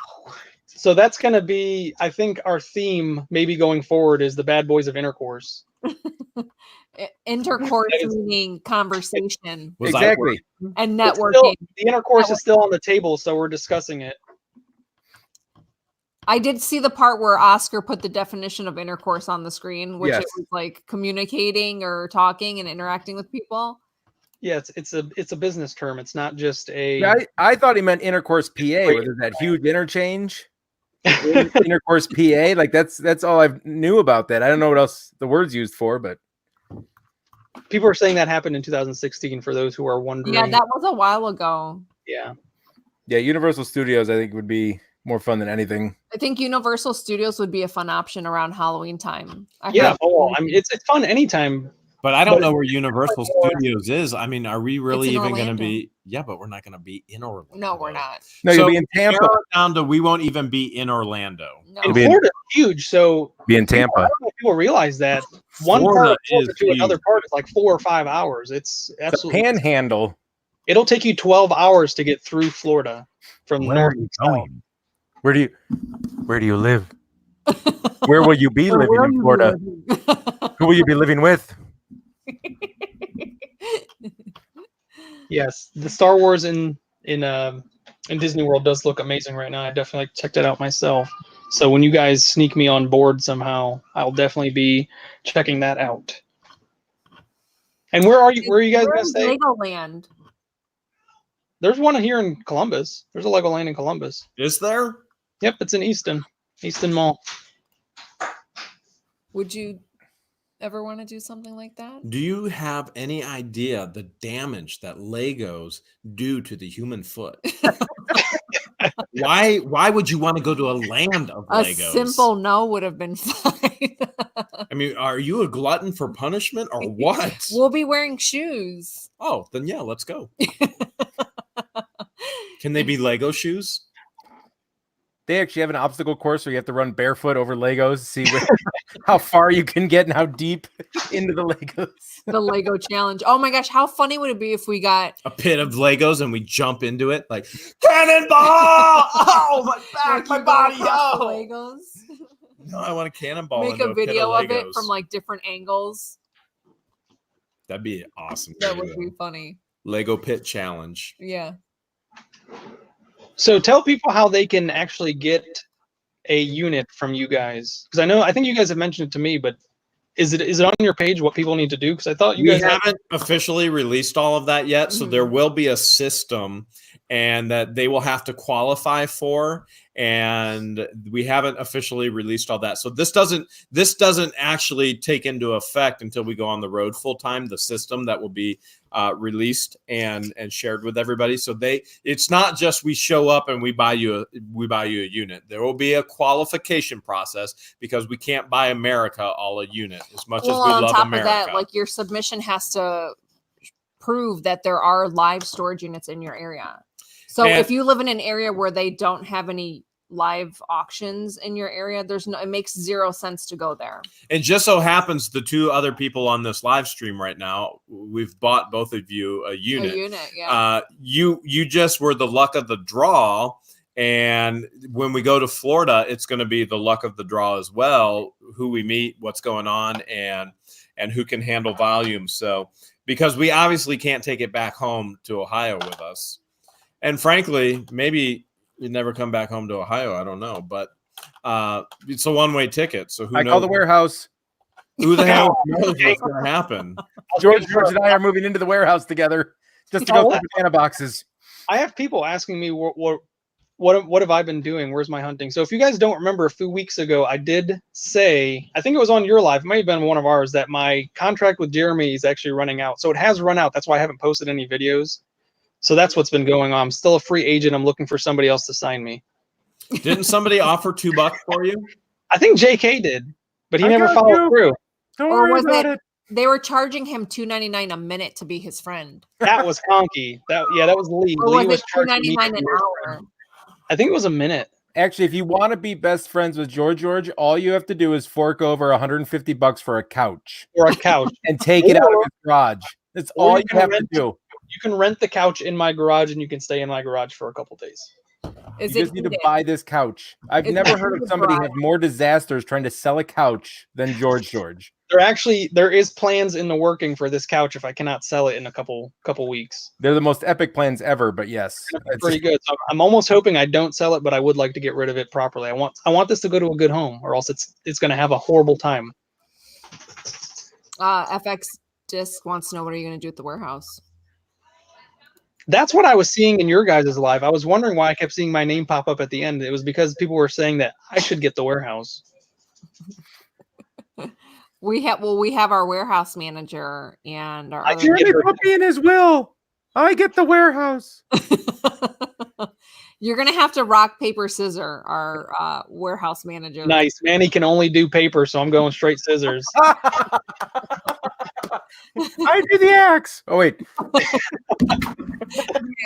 So that's going to be, I think, our theme maybe going forward is the bad boys of intercourse. Intercourse meaning conversation. Exactly. And networking. The intercourse is still on the table, so we're discussing it. I did see the part where Oscar put the definition of intercourse on the screen, which it was like communicating or talking and interacting with people. Yeah, it's a business term. It's not just a. I thought he meant intercourse PA, where there's that huge interchange. Intercourse PA, like that's all I knew about that. I don't know what else the word's used for, but people are saying that happened in 2016. For those who are wondering, yeah, that was a while ago. Yeah. Universal Studios, I think, would be more fun than anything. I think Universal Studios would be a fun option around Halloween time. It's fun anytime. But I don't know where Universal Studios is. I mean, are we really even going to be? Yeah, but we're not going to be in Orlando. No, we're not. No, you'll be in Tampa. Down to we won't even be in Orlando. No. And Florida's huge, so be in Tampa. I don't know if people realize that one part of Florida to another part is like 4 or 5 hours. It's absolutely panhandle. It'll take you 12 hours to get through Florida from north to south. Where do you live? Where will you be living in Florida? Who will you be living with? Yes, the Star Wars in Disney World does look amazing right now. I definitely checked it out myself. So when you guys sneak me on board somehow, I'll definitely be checking that out. And where are you guys going to stay? Legoland. There's one here in Columbus. There's a Legoland in Columbus. Is there? Yep, it's in Easton Mall. Would you ever want to do something like that? Do you have any idea the damage that Legos do to the human foot? Why would you want to go to a land of Legos? A simple no would have been fine. I mean, are you a glutton for punishment or what? We'll be wearing shoes. Oh, then yeah, let's go. Can they be Lego shoes? They actually have an obstacle course where you have to run barefoot over Legos, see how far you can get and how deep into the Legos. The Lego challenge. Oh my gosh, how funny would it be if we got a pit of Legos and we jump into it like cannonball? Oh my back, my body! Oh, Legos. No, I want a cannonball. Make a video of it from like different angles. That'd be awesome. That would be funny. Lego pit challenge. Yeah. So tell people how they can actually get a unit from you guys, because I think you guys have mentioned it to me, but is it on your page what people need to do? Because I thought you guys haven't officially released all of that yet, so there will be a system and that they will have to qualify for, and we haven't officially released all that. So this doesn't actually take into effect until we go on the road full time. The system that will be released and shared with everybody. So it's not just we show up and we buy you a unit. There will be a qualification process because we can't buy America all a unit as much as we love America. On top of that, like your submission has to prove that there are live storage units in your area. So if you live in an area where they don't have any live auctions in your area, it makes zero sense to go there. And just so happens the two other people on this live stream right now, we've bought both of you a unit. A unit, yeah. You just were the luck of the draw, and when we go to Florida, it's going to be the luck of the draw as well. Who we meet, what's going on, and who can handle volume. So because we obviously can't take it back home to Ohio with us, and frankly, maybe. You'd never come back home to Ohio. I don't know, but it's a one-way ticket. So who knows? Call the warehouse. Who the hell knows what's going to happen? George and I are moving into the warehouse together just to go through the banana boxes. I have people asking me what have I been doing? Where's my hunting? So if you guys don't remember, a few weeks ago, I did say, I think it was on your live, it might have been one of ours, that my contract with Jeremy is actually running out. So it has run out. That's why I haven't posted any videos. So that's what's been going on. I'm still a free agent. I'm looking for somebody else to sign me. Didn't somebody offer $2 for you? I think JK did, but he never followed through. Don't worry about it. They were charging him $2.99 a minute to be his friend. That was Conky. That was Lee. Or Lee was $2.99 an hour? I think it was a minute. Actually, if you want to be best friends with George, all you have to do is fork over $150 for a couch. Or a couch. And take it out of his garage. That's Or all you you can have to rent- do. You can rent the couch in my garage, and you can stay in my garage for a couple days. You just need to buy this couch. I've never heard of somebody have more disasters trying to sell a couch than George. There is plans in the working for this couch if I cannot sell it in a couple weeks. They're the most epic plans ever, but yes. It's pretty good. So I'm almost hoping I don't sell it, but I would like to get rid of it properly. I want this to go to a good home, or else it's going to have a horrible time. FX Disc wants to know, what are you going to do at the warehouse? That's what I was seeing in your guys' live. I was wondering why I kept seeing my name pop up at the end. It was because people were saying that I should get the warehouse. We have our warehouse manager and our other Jeremy put me in his will. I get the warehouse. You're gonna have to rock, paper, scissors, our warehouse manager. Nice. Manny can only do paper, so I'm going straight scissors. I do the axe. Oh wait.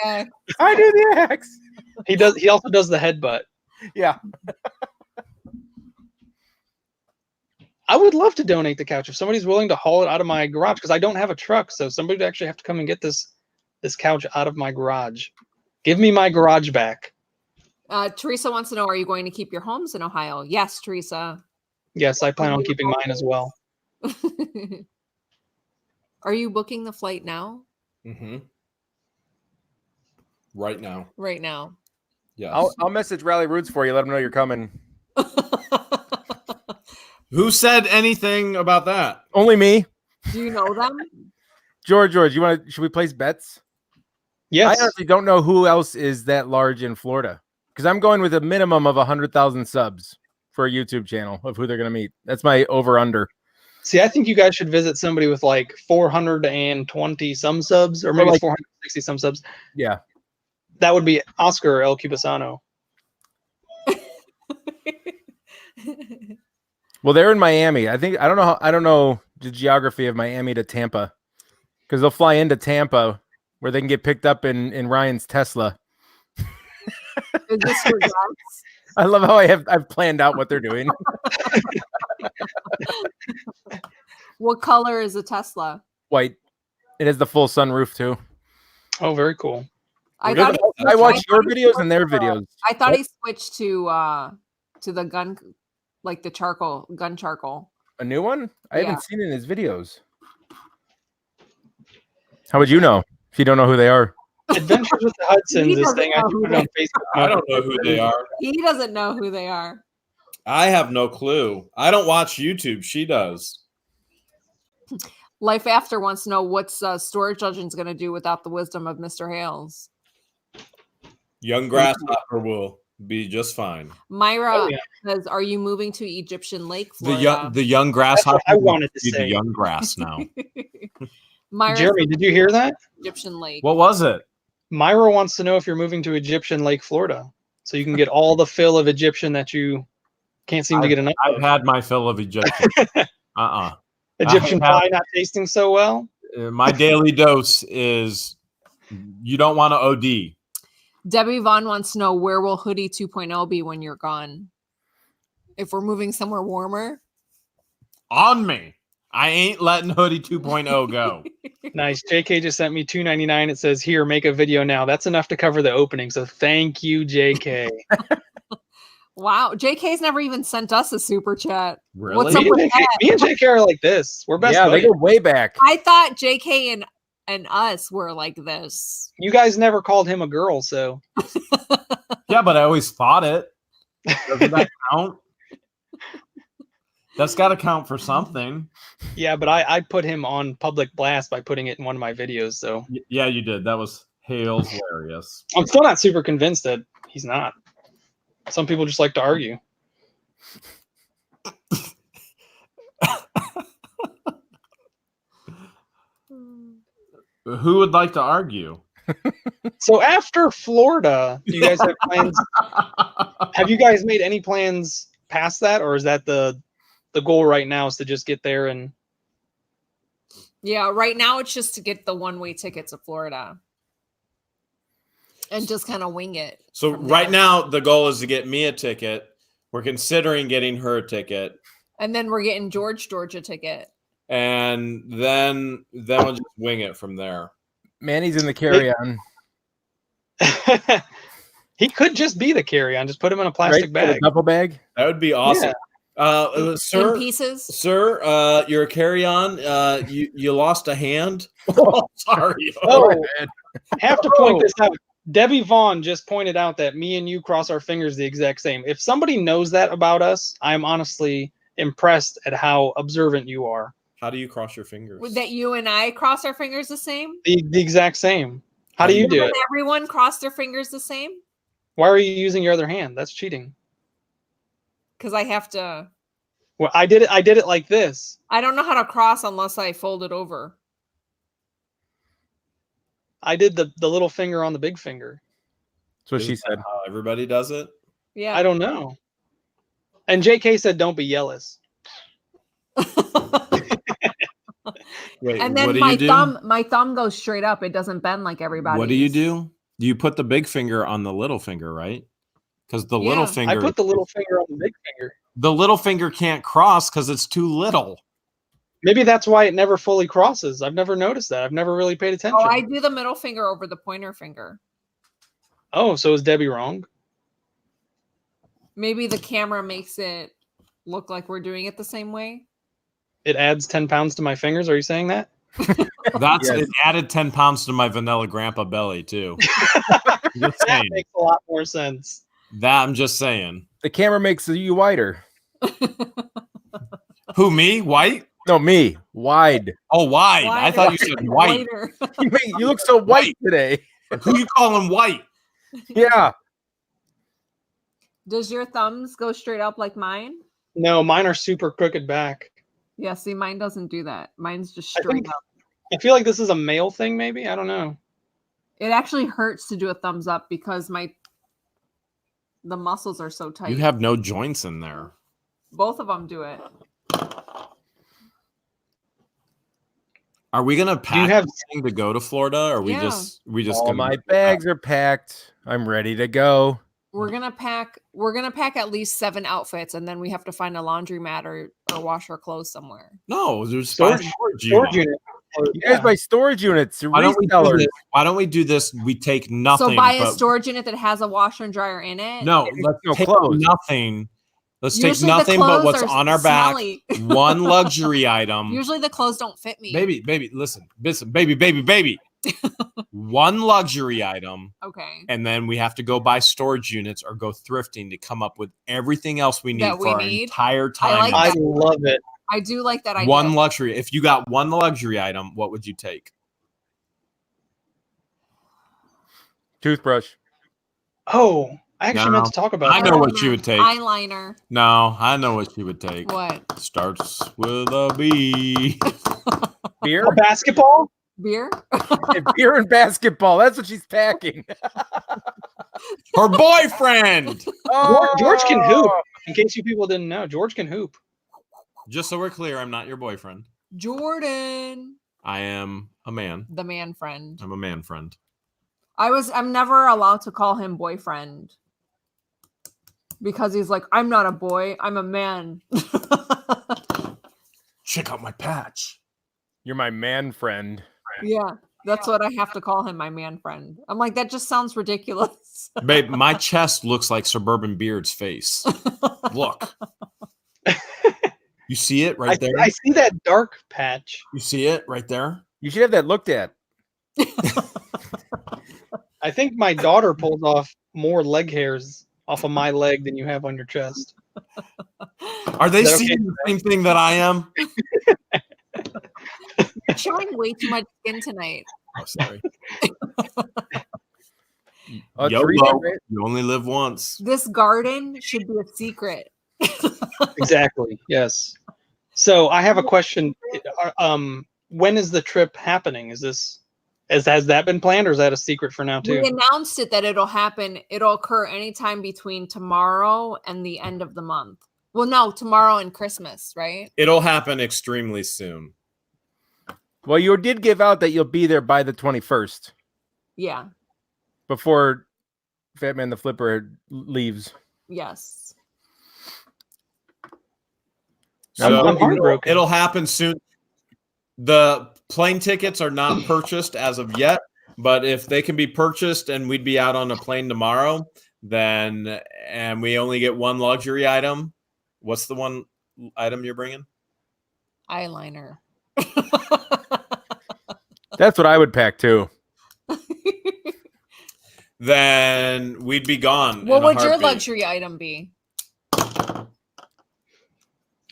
Yeah. I do the axe. He also does the headbutt. Yeah. I would love to donate the couch if somebody's willing to haul it out of my garage, because I don't have a truck, so somebody would actually have to come and get this couch out of my garage. Give me my garage back. Teresa wants to know, are you going to keep your homes in Ohio? Yes, Teresa. Yes, I plan on keeping mine as well. Are you booking the flight now? Mm-hmm. Right now. Right now. Yes. I'll message Rally Roots for you. Let them know you're coming. Who said anything about that? Only me. Do you know them? George, should we place bets? Yes. I honestly don't know who else is that large in Florida, because I'm going with a minimum of 100,000 subs for a YouTube channel of who they're going to meet. That's my over-under. See, I think you guys should visit somebody with like 420 some subs, or maybe like 460 some subs. Yeah. That would be Oscar or El Cubasano. Well, they're in Miami. I don't know the geography of Miami to Tampa, because they'll fly into Tampa where they can get picked up in Ryan's Tesla. Is this your guess? I love how I've planned out what they're doing. What color is a Tesla? White. It has the full sunroof too. Oh, very cool. I watch your videos and their videos. I thought he switched to the gun, like the gun charcoal. A new one? I haven't seen it in his videos. How would you know if you don't know who they are? Adventures with the Hudsons is thing I put on Facebook. I don't know who they are. He doesn't know who they are. I have no clue. I don't watch YouTube. She does. Life After wants to know, what's Storage Legends going to do without the wisdom of Mr. Hales? Young grasshopper will be just fine. Myra says, are you moving to Egyptian Lake, Florida? The young grasshopper. I wanted to say the young grass now. Myra, Jeremy, did you hear that? Egyptian Lake. What was it? Myra wants to know if you're moving to Egyptian Lake, Florida, so you can get all the fill of Egyptian that you can't seem to get enough of. I've had my fill of Egyptian. Egyptian pie not tasting so well. My daily dose is you don't want to OD. Debbie Vaughn wants to know, where will Hoodie 2.0 be when you're gone? If we're moving somewhere warmer? On me. I ain't letting Hoodie 2.0 go. Nice. JK just sent me $2.99. It says, here, make a video now. That's enough to cover the opening. So thank you, JK. Wow. JK's never even sent us a super chat. Really? What's up with that? Me and JK are like this. We're best buddies. They go way back. I thought JK and us were like this. You guys never called him a girl, so. Yeah, but I always thought it. Doesn't that count? That's got to count for something. Yeah, but I put him on public blast by putting it in one of my videos, so. Yeah, you did. That was Hales hilarious. I'm still not super convinced that he's not. Some people just like to argue. Who would like to argue? So after Florida, do you guys have plans? Have you guys made any plans past that, or is that the goal right now is to just get there and? Yeah, right now it's just to get the one-way ticket to Florida and just kind of wing it. So right now the goal is to get me a ticket. We're considering getting her a ticket. And then we're getting George a ticket. and then we'll just wing it from there. Manny's in the carry-on. He could just be the carry-on. Just put him in a plastic bag. A duffel bag. That would be awesome. In Sir, pieces. Sir, you're a carry-on. You lost a hand. Oh, sorry. Oh, have to point this out. Debbie Vaughn just pointed out that me and you cross our fingers the exact same. If somebody knows that about us, I'm honestly impressed at how observant you are. How do you cross your fingers? That you and I cross our fingers the same? The exact same. How do you do it? Everyone cross their fingers the same? Why are you using your other hand? That's cheating. Because I have to. Well, I did it like this. I don't know how to cross unless I fold it over. I did the little finger on the big finger. That's what she said. How everybody does it? Yeah. I don't know. And JK said, "Don't be jealous." Wait, and then my thumb goes straight up. It doesn't bend like everybody. What do you do? You put the big finger on the little finger, right? Because the little finger. I put the little finger on the big finger. The little finger can't cross because it's too little. Maybe that's why it never fully crosses. I've never noticed that. I've never really paid attention. Oh, I do the middle finger over the pointer finger. Oh, so is Debbie wrong? Maybe the camera makes it look like we're doing it the same way. It adds 10 pounds to my fingers. Are you saying that? It added 10 pounds to my vanilla grandpa belly too. That makes a lot more sense. That I'm just saying. The camera makes you wider. Who, me? White? No, me. Wide. Oh, wide. Wider. I thought you said white. You look so white today. Who you calling white? Yeah. Does your thumbs go straight up like mine? No, mine are super crooked back. Yeah, see, mine doesn't do that. Mine's just straight up. I feel like this is a male thing, maybe. I don't know. It actually hurts to do a thumbs up because the muscles are so tight. You have no joints in there. Both of them do it. Are we gonna pack to go to Florida? Or are we just all my bags are packed. I'm ready to go. We're gonna pack at least 7 outfits, and then we have to find a laundromat or wash our clothes somewhere. No, there's storage unit. You guys buy storage units. Why don't we do this? We take nothing. So buy a storage unit that has a washer and dryer in it. No, let's take nothing. Let's take nothing but what's on our back. One luxury item. Usually the clothes don't fit me. Baby, listen, baby. One luxury item. Okay. And then we have to go buy storage units or go thrifting to come up with everything else we need for our entire time. I love it. I do like that idea. One luxury. If you got one luxury item, what would you take? Toothbrush. Oh, I actually meant to talk about that. I know what you would take. Eyeliner. No, I know what you would take. What? Starts with a B. Beer? A basketball? Beer? Beer and basketball. That's what she's packing. Her boyfriend. George can hoop. In case you people didn't know, George can hoop. Just so we're clear, I'm not your boyfriend. Jordan. I am a man. The man friend. I'm a man friend. I'm never allowed to call him boyfriend. Because he's like, I'm not a boy, I'm a man. Check out my patch. You're my man friend. Yeah, that's what I have to call him, my man friend. I'm like, that just sounds ridiculous. Babe, my chest looks like Suburban Beard's face. Look. You see it right there? I see that dark patch. You see it right there? You should have that looked at. I think my daughter pulled off more leg hairs off of my leg than you have on your chest. Are they seeing the same thing that I am? You're showing way too much skin tonight. Oh, sorry. You only live once. This garden should be a secret. Exactly. Yes. So I have a question. When is the trip happening? Has that been planned, or is that a secret for now too? We announced it that it'll happen. It'll occur anytime between tomorrow and the end of the month. Well, no, tomorrow and Christmas, right? It'll happen extremely soon. Well, you did give out that you'll be there by the 21st. Yeah. Before Fat Man the Flipper leaves. Yes. So it'll happen soon. The plane tickets are not purchased as of yet, but if they can be purchased and we'd be out on a plane tomorrow, then and we only get one luxury item. What's the one item you're bringing? Eyeliner. That's what I would pack too. Then we'd be gone. What would your luxury item be?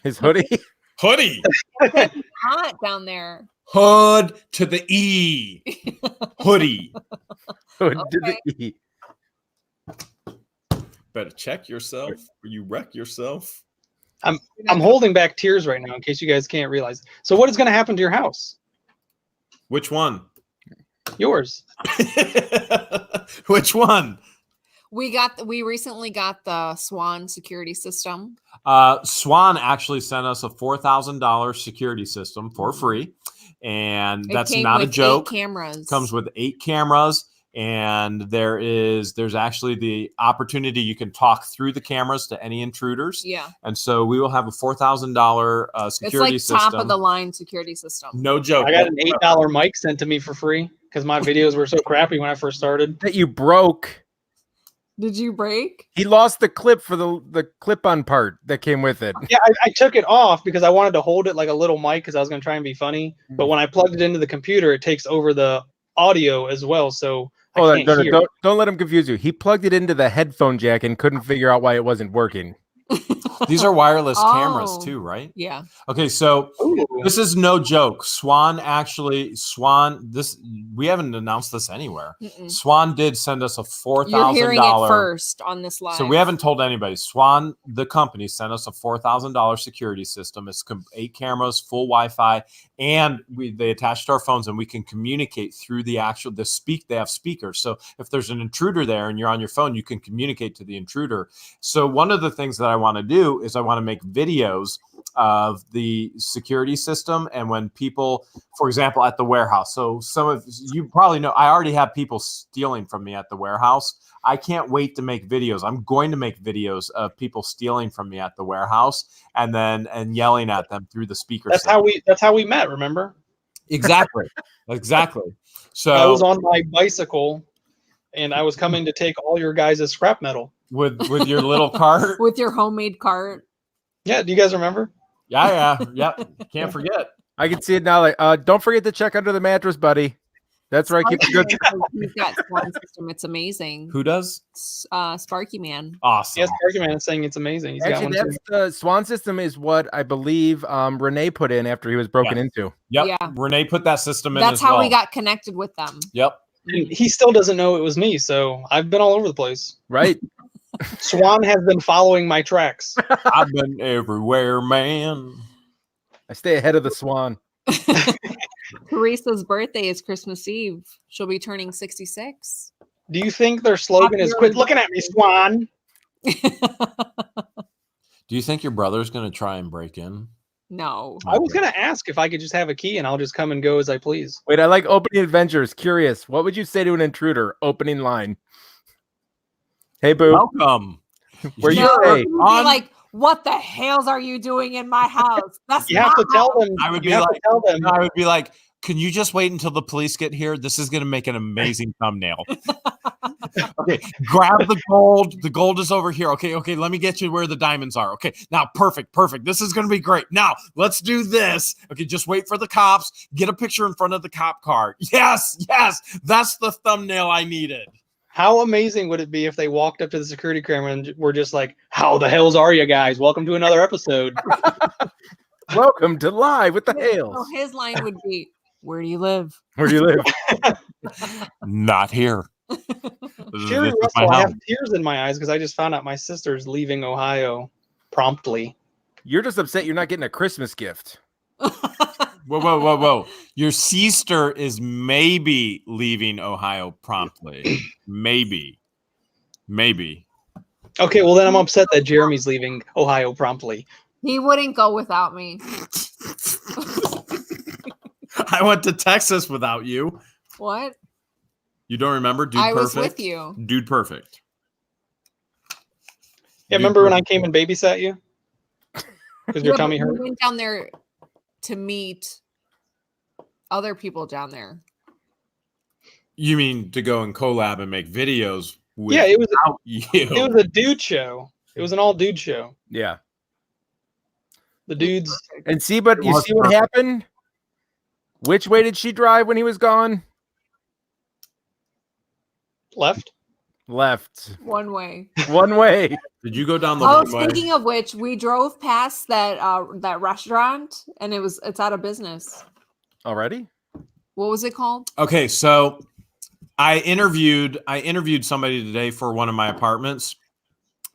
His hoodie. Hoodie. It's hot down there. Hood to the E. Hoodie. Hood to the E. Better check yourself or you wreck yourself. I'm holding back tears right now in case you guys can't realize. So what is going to happen to your house? Which one? Yours. Which one? We recently got the Swan security system. Swan actually sent us a $4,000 security system for free, and that's not a joke. 8 cameras. Comes with 8 cameras, and there's actually the opportunity you can talk through the cameras to any intruders. Yeah. And so we will have a $4,000 security system. It's like top of the line security system. No joke. I got an $8 mic sent to me for free because my videos were so crappy when I first started. That you broke. Did you break? He lost the clip for the clip-on part that came with it. Yeah, I took it off because I wanted to hold it like a little mic because I was going to try and be funny. But when I plugged it into the computer, it takes over the audio as well. So I can't hear. Don't let him confuse you. He plugged it into the headphone jack and couldn't figure out why it wasn't working. These are wireless cameras too, right? Yeah. Okay, so this is no joke. This we haven't announced this anywhere. Swan did send us a $4,000. You're hearing it first on this live. So we haven't told anybody. Swan, the company, sent us a $4,000 security system. It's 8 cameras, full Wi-Fi, and they attach to our phones, and we can communicate through They have speakers. So if there's an intruder there and you're on your phone, you can communicate to the intruder. So one of the things that I want to do is I want to make videos of the security system, and when people, for example, at the warehouse. So some of you probably know I already have people stealing from me at the warehouse. I can't wait to make videos. I'm going to make videos of people stealing from me at the warehouse and yelling at them through the speaker. That's how we met, remember? Exactly. Exactly. So I was on my bicycle and I was coming to take all your guys' scrap metal. With your little cart? With your homemade cart. Yeah, do you guys remember? Yeah. Can't forget. I can see it now. Like, don't forget to check under the mattress, buddy. That's right. Keep it good. He's got Swan system. It's amazing. Who does? Sparky Man. Awesome. Yes, Sparky Man is saying it's amazing. He's Actually, got one the Swan system is what I believe Renee put in after he was broken into. Yep. Yeah. Renee put that system in. That's how we got connected with them. Yep. And he still doesn't know it was me, so I've been all over the place. Right. Swan has been following my tracks. I've been everywhere, man. I stay ahead of the Swan. Teresa's birthday is Christmas Eve. She'll be turning 66. Do you think their slogan is "Quit looking at me, Swan"? Do you think your brother's going to try and break in? No. I was going to ask if I could just have a key and I'll just come and go as I please. Wait, I like opening adventures. Curious. What would you say to an intruder? Opening line. Hey, boo. Welcome. Where you stay? Like, what the hells are you doing in my house? That's you have to tell them. I would be like, can you just wait until the police get here? This is going to make an amazing thumbnail. Okay, grab the gold. The gold is over here. Okay, let me get you where the diamonds are. Okay, now perfect. This is going to be great. Now let's do this. Okay, just wait for the cops. Get a picture in front of the cop car. Yes, that's the thumbnail I needed. How amazing would it be if they walked up to the security camera and were just like, "How the hells are you guys? Welcome to another episode." Welcome to Live with the Hales. So his line would be, "Where do you live? Where do you live?" Not here. Sherry Russell, I have tears in my eyes because I just found out my sister's leaving Ohio promptly. You're just upset you're not getting a Christmas gift. Whoa. Your sister is maybe leaving Ohio promptly. Maybe. Okay, well then I'm upset that Jeremy's leaving Ohio promptly. He wouldn't go without me. I went to Texas without you. What? You don't remember? Dude I Perfect? was with you. Dude Perfect. Yeah, remember when I came and babysat you? Because your tummy hurt? We went down there to meet other people down there. You mean to go and collab and make videos with Yeah, it was you? It was a dude show. It was an all dude show. Yeah. The dudes. And see, but you see what happened? Which way did she drive when he was gone? Left. One way. One way. Did you go down the one way? Speaking of which, we drove past that restaurant and it's out of business. Already? What was it called? Okay, so I interviewed somebody today for one of my apartments,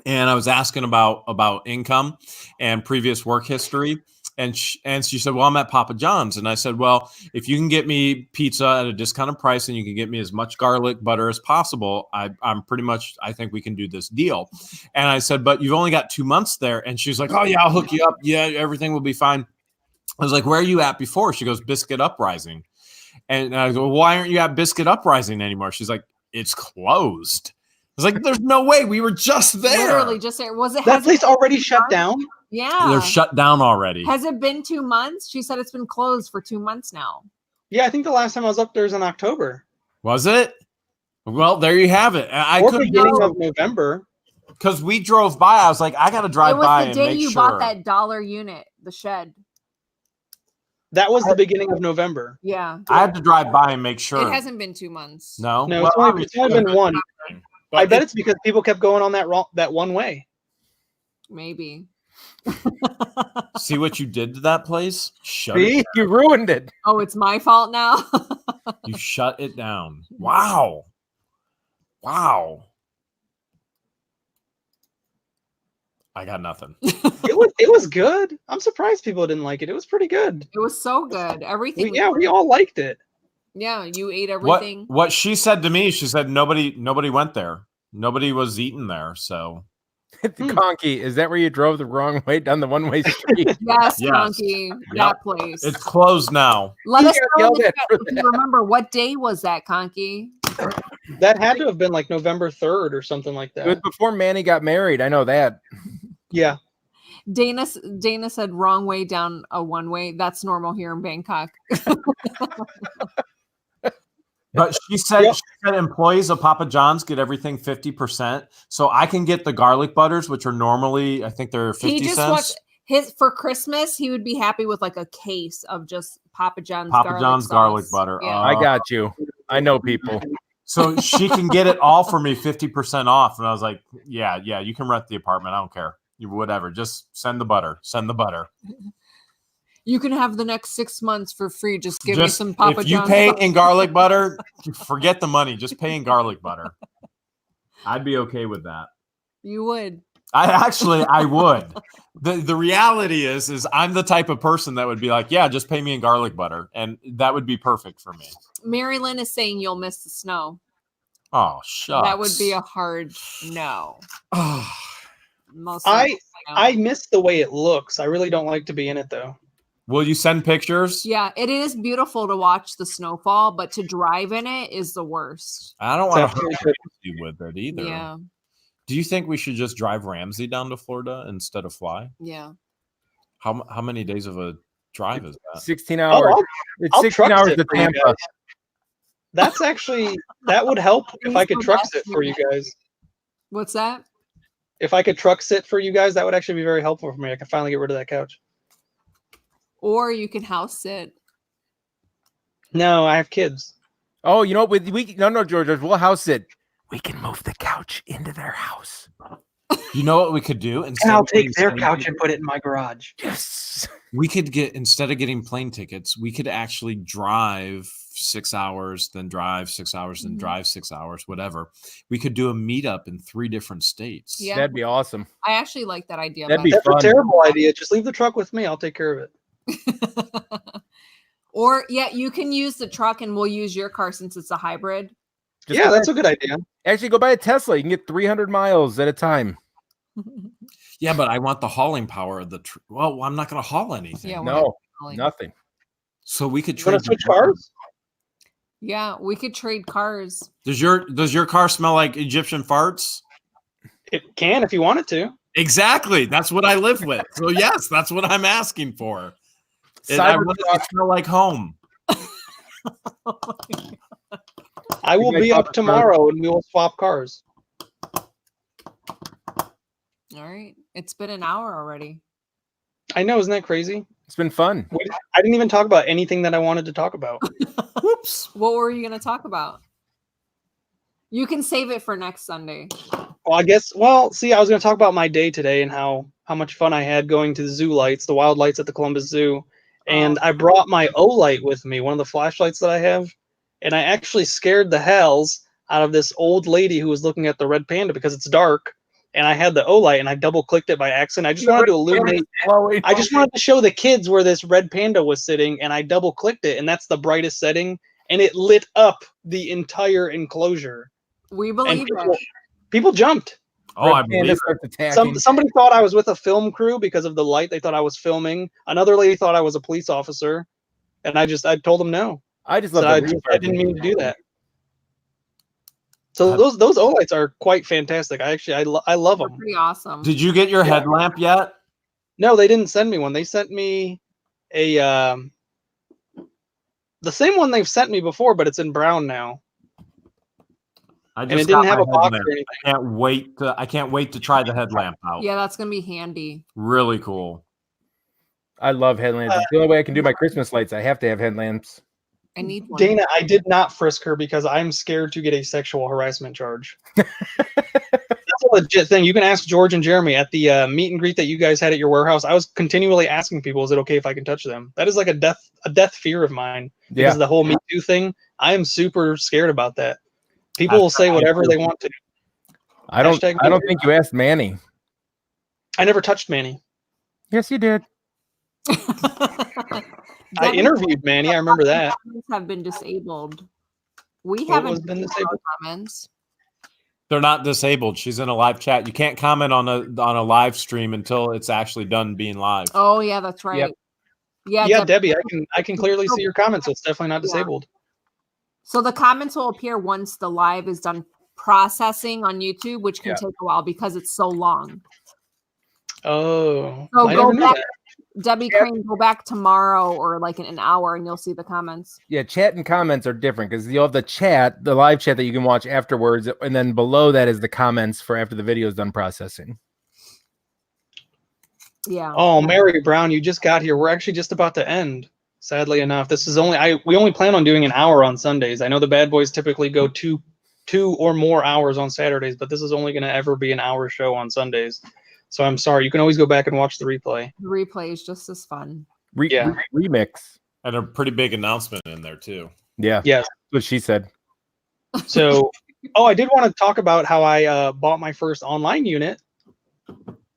and I was asking about income and previous work history. And she said, well, I'm at Papa John's. And I said, well, if you can get me pizza at a discounted price and you can get me as much garlic butter as possible, I'm pretty much, I think we can do this deal. And I said, but you've only got 2 months there. And she's like, oh, yeah, I'll hook you up. Yeah, everything will be fine. I was like, where are you at before? She goes, Biscuit Uprising. And I go, why aren't you at Biscuit Uprising anymore? She's like, it's closed. I was like, there's no way. We were just there. Literally just there. Was it That place already shut down? Yeah. They're shut down already. Has it been 2 months? She said it's been closed for 2 months now. Yeah, I think the last time I was up there was in October. Was it? Well, there you have it. I or couldn't beginning of November. Because we drove by. I was like, I got to drive by and make sure. It was the day you bought that dollar unit, the shed. That was the beginning of November. Yeah. I had to drive by and make sure. It hasn't been 2 months. No? No, it's only been one. I bet it's because people kept going on that one way. Maybe. See what you did to that place? See? You ruined it. Oh, it's my fault now? You shut it down. Wow. I got nothing. It was good. I'm surprised people didn't like it. It was pretty good. It was so good. Everything. We all liked it. Yeah, you ate everything. What she said to me, she said nobody went there. Nobody was eating there, so. The Conky, is that where you drove the wrong way down the one-way street? Yes, Conky, that place. It's closed now. Let us know if you remember what day was that, Conky? That had to have been like November 3rd or something like that. It was before Manny got married. I know that. Yeah. Dana said wrong way down a one-way. That's normal here in Bangkok. But she said employees of Papa John's get everything 50%. So I can get the garlic butters, which are normally, I think they're 50 cents. For Christmas, he would be happy with like a case of just Papa John's garlic butter. Yeah. I got you. I know people. So she can get it all for me 50% off. And I was like, yeah, you can rent the apartment. I don't care. Whatever. Just send the butter. You can have the next 6 months for free. Just give me some Papa John's. If you pay in garlic butter, forget the money. Just pay in garlic butter. I'd be okay with that. You would. I would. The reality is I'm the type of person that would be like, yeah, just pay me in garlic butter. And that would be perfect for me. Mary Lynn is saying you'll miss the snow. Oh, shucks. That would be a hard no. I miss the way it looks. I really don't like to be in it, though. Will you send pictures? Yeah, it is beautiful to watch the snowfall, but to drive in it is the worst. I don't want to hurt Ramsey with it either. Yeah. Do you think we should just drive Ramsey down to Florida instead of fly? Yeah. How many days of a drive is that? 16 hours. It's 16 hours to Tampa. That's actually, that would help if I could truck sit for you guys. What's that? If I could truck sit for you guys, that would actually be very helpful for me. I can finally get rid of that couch. Or you can house sit. No, I have kids. Oh, you know what? No, George, we'll house sit. We can move the couch into their house. You know what we could do? And I'll take their couch and put it in my garage. Yes. We could instead of getting plane tickets, we could actually drive 6 hours, then drive 6 hours, then drive 6 hours, whatever. We could do a meetup in 3 different states. Yeah. That'd be awesome. I actually like that idea. That's a terrible idea. Just leave the truck with me. I'll take care of it. Or you can use the truck and we'll use your car since it's a hybrid. That's a good idea. Actually, go buy a Tesla. You can get 300 miles at a time. Yeah, but I want the hauling power of the well, I'm not going to haul anything. Yeah, no, nothing. So we could trade switch cars. Yeah, we could trade cars. Does your car smell like Egyptian farts? It can if you want it to. Exactly. That's what I live with. So yes, that's what I'm asking for. I want it to smell like home. I will be up tomorrow and we will swap cars. All right. It's been an hour already. I know, isn't that crazy? It's been fun. I didn't even talk about anything that I wanted to talk about. Whoops. What were you going to talk about? You can save it for next Sunday. Well, I guess, see, I was going to talk about my day today and how much fun I had going to the zoo lights, the wild lights at the Columbus Zoo. And I brought my O-light with me, one of the flashlights that I have. And I actually scared the hells out of this old lady who was looking at the red panda because it's dark. And I had the O-light and I double-clicked it by accident. I just wanted to illuminate. I just wanted to show the kids where this red panda was sitting, and I double-clicked it, and that's the brightest setting, and it lit up the entire enclosure. We believe it. People jumped. Oh, I believe it. Somebody thought I was with a film crew because of the light. They thought I was filming. Another lady thought I was a police officer, and I told them no. I just love I didn't mean to do that. So those O-lights are quite fantastic. I love them. Pretty awesome. Did you get your headlamp yet? No, they didn't send me one. They sent me a the same one they've sent me before, but it's in brown now. And it didn't have a box or anything. I can't wait to try the headlamp out. Yeah, that's gonna be handy. Really cool. I love headlamps. It's the only way I can do my Christmas lights. I have to have headlamps. I need one. Dana, I did not frisk her because I'm scared to get a sexual harassment charge. That's a legit thing. You can ask George and Jeremy at the meet and greet that you guys had at your warehouse. I was continually asking people, is it okay if I can touch them? That is like a death fear of mine because of the whole Me Too thing. I am super scared about that. People will say whatever they want to. I don't think you asked Manny. I never touched Manny. Yes, you did. I interviewed Manny. I remember that. Comments have been disabled. We haven't been disabled. Comments. They're not disabled. She's in a live chat. You can't comment on a live stream until it's actually done being live. Oh yeah, that's right. Yep. Yeah, Debbie, I can clearly see your comments. So it's definitely not disabled. So the comments will appear once the live is done processing on YouTube, which can take a while because it's so long. Oh, so go back. Debbie Crane, go back tomorrow or like in an hour and you'll see the comments. Yeah, chat and comments are different because you'll have the live chat that you can watch afterwards, and then below that is the comments for after the video is done processing. Yeah. Oh, Mary Brown, you just got here. We're actually just about to end. Sadly enough, this is we only plan on doing an hour on Sundays. I know the bad boys typically go two or more hours on Saturdays, but this is only going to ever be an hour show on Sundays. So I'm sorry. You can always go back and watch the replay. The replay is just as fun. Remix. And a pretty big announcement in there too. Yeah. Yes. That's what she said. So, I did want to talk about how I bought my first online unit.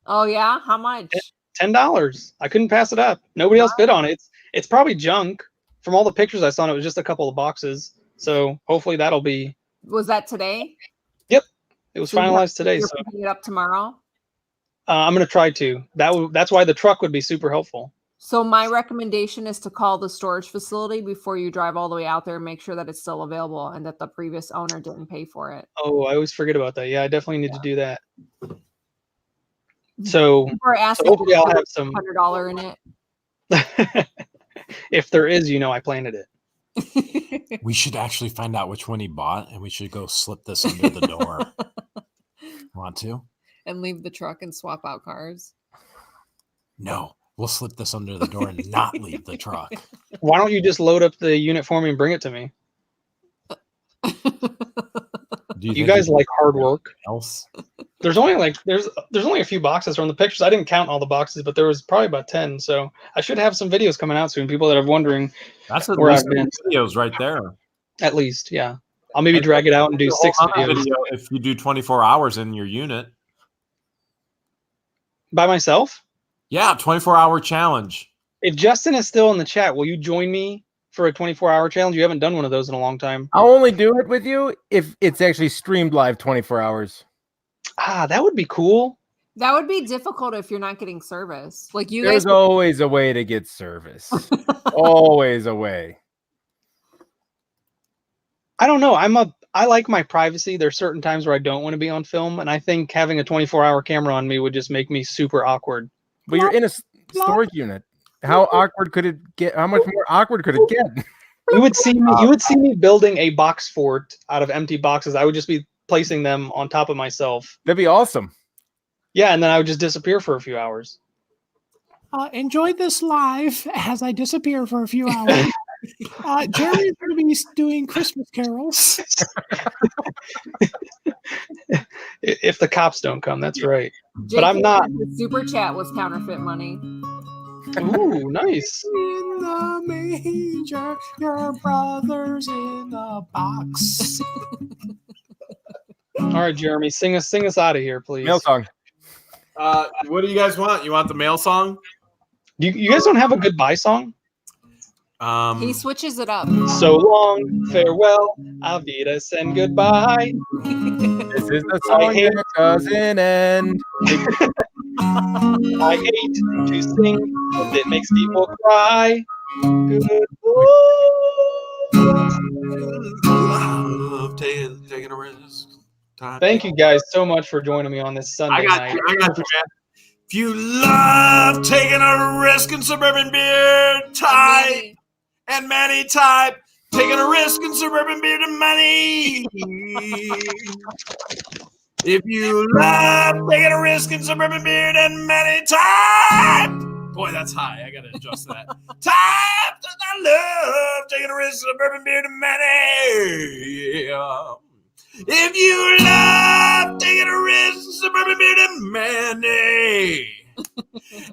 Oh yeah? How much? $10. I couldn't pass it up. Nobody else bid on it. It's probably junk. From all the pictures I saw, it was just a couple of boxes. So hopefully that'll be. Was that today? Yep. It was finalized today. You're picking it up tomorrow? I'm going to try to. That's why the truck would be super helpful. So my recommendation is to call the storage facility before you drive all the way out there and make sure that it's still available and that the previous owner didn't pay for it. Oh, I always forget about that. Yeah, I definitely need to do that. So hopefully I'll have some $100 in it. If there is, I planted it. We should actually find out which one he bought, and we should go slip this under the door. Want to? And leave the truck and swap out cars? No, we'll slip this under the door and not leave the truck. Why don't you just load up the unit for me and bring it to me? You guys like hard work. There's only a few boxes from the pictures. I didn't count all the boxes, but there was probably about 10. So I should have some videos coming out soon. People that are wondering. That's at least videos right there. At least, yeah. I'll maybe drag it out and do 6 videos. If you do 24 hours in your unit. By myself? Yeah, 24-hour challenge. If Justin is still in the chat, will you join me for a 24-hour challenge? You haven't done one of those in a long time. I'll only do it with you if it's actually streamed live 24 hours. That would be cool. That would be difficult if you're not getting service. Like There's always a way to get service. Always a way. I don't know. I like my privacy. There's certain times where I don't want to be on film, and I think having a 24-hour camera on me would just make me super awkward. But you're in a storage unit. How awkward could it get? How much more awkward could it get? You would see me building a box fort out of empty boxes. I would just be placing them on top of myself. That'd be awesome. Yeah, and then I would just disappear for a few hours. Enjoy this live as I disappear for a few hours. Jerry's going to be doing Christmas carols. If the cops don't come, that's right. JK, but I'm not. The super chat was counterfeit money. Ooh, nice. In the manger, your brother's in the box. All right, Jeremy, sing us out of here, please. Mail song. What do you guys want? You want the mail song? You guys don't have a goodbye song? He switches it up. So long, farewell, auf Wiedersehen, goodbye. This is the song that doesn't end. I hate to sing, but it makes people cry. Taking a risk. Thank you guys so much for joining me on this Sunday night. I got you, man. If you love taking a risk in suburban beer, type and Manny type. Taking a risk in suburban beer to money. If you love taking a risk in suburban beer, then Manny type. Boy, that's high. I gotta adjust that. Type that I love taking a risk in suburban beer to money. If you love taking a risk in suburban beer to Manny.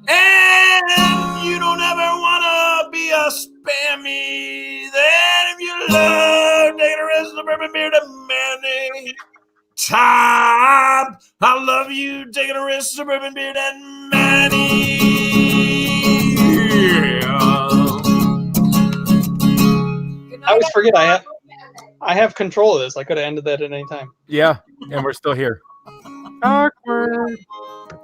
And you don't ever want to be a spammy, then if you love taking a risk in suburban beer to Manny. Top, I love you taking a risk, suburban beard and Manny. Yeah. I always forget I have control of this. I could have ended that at any time. Yeah, and we're still here. Awkward.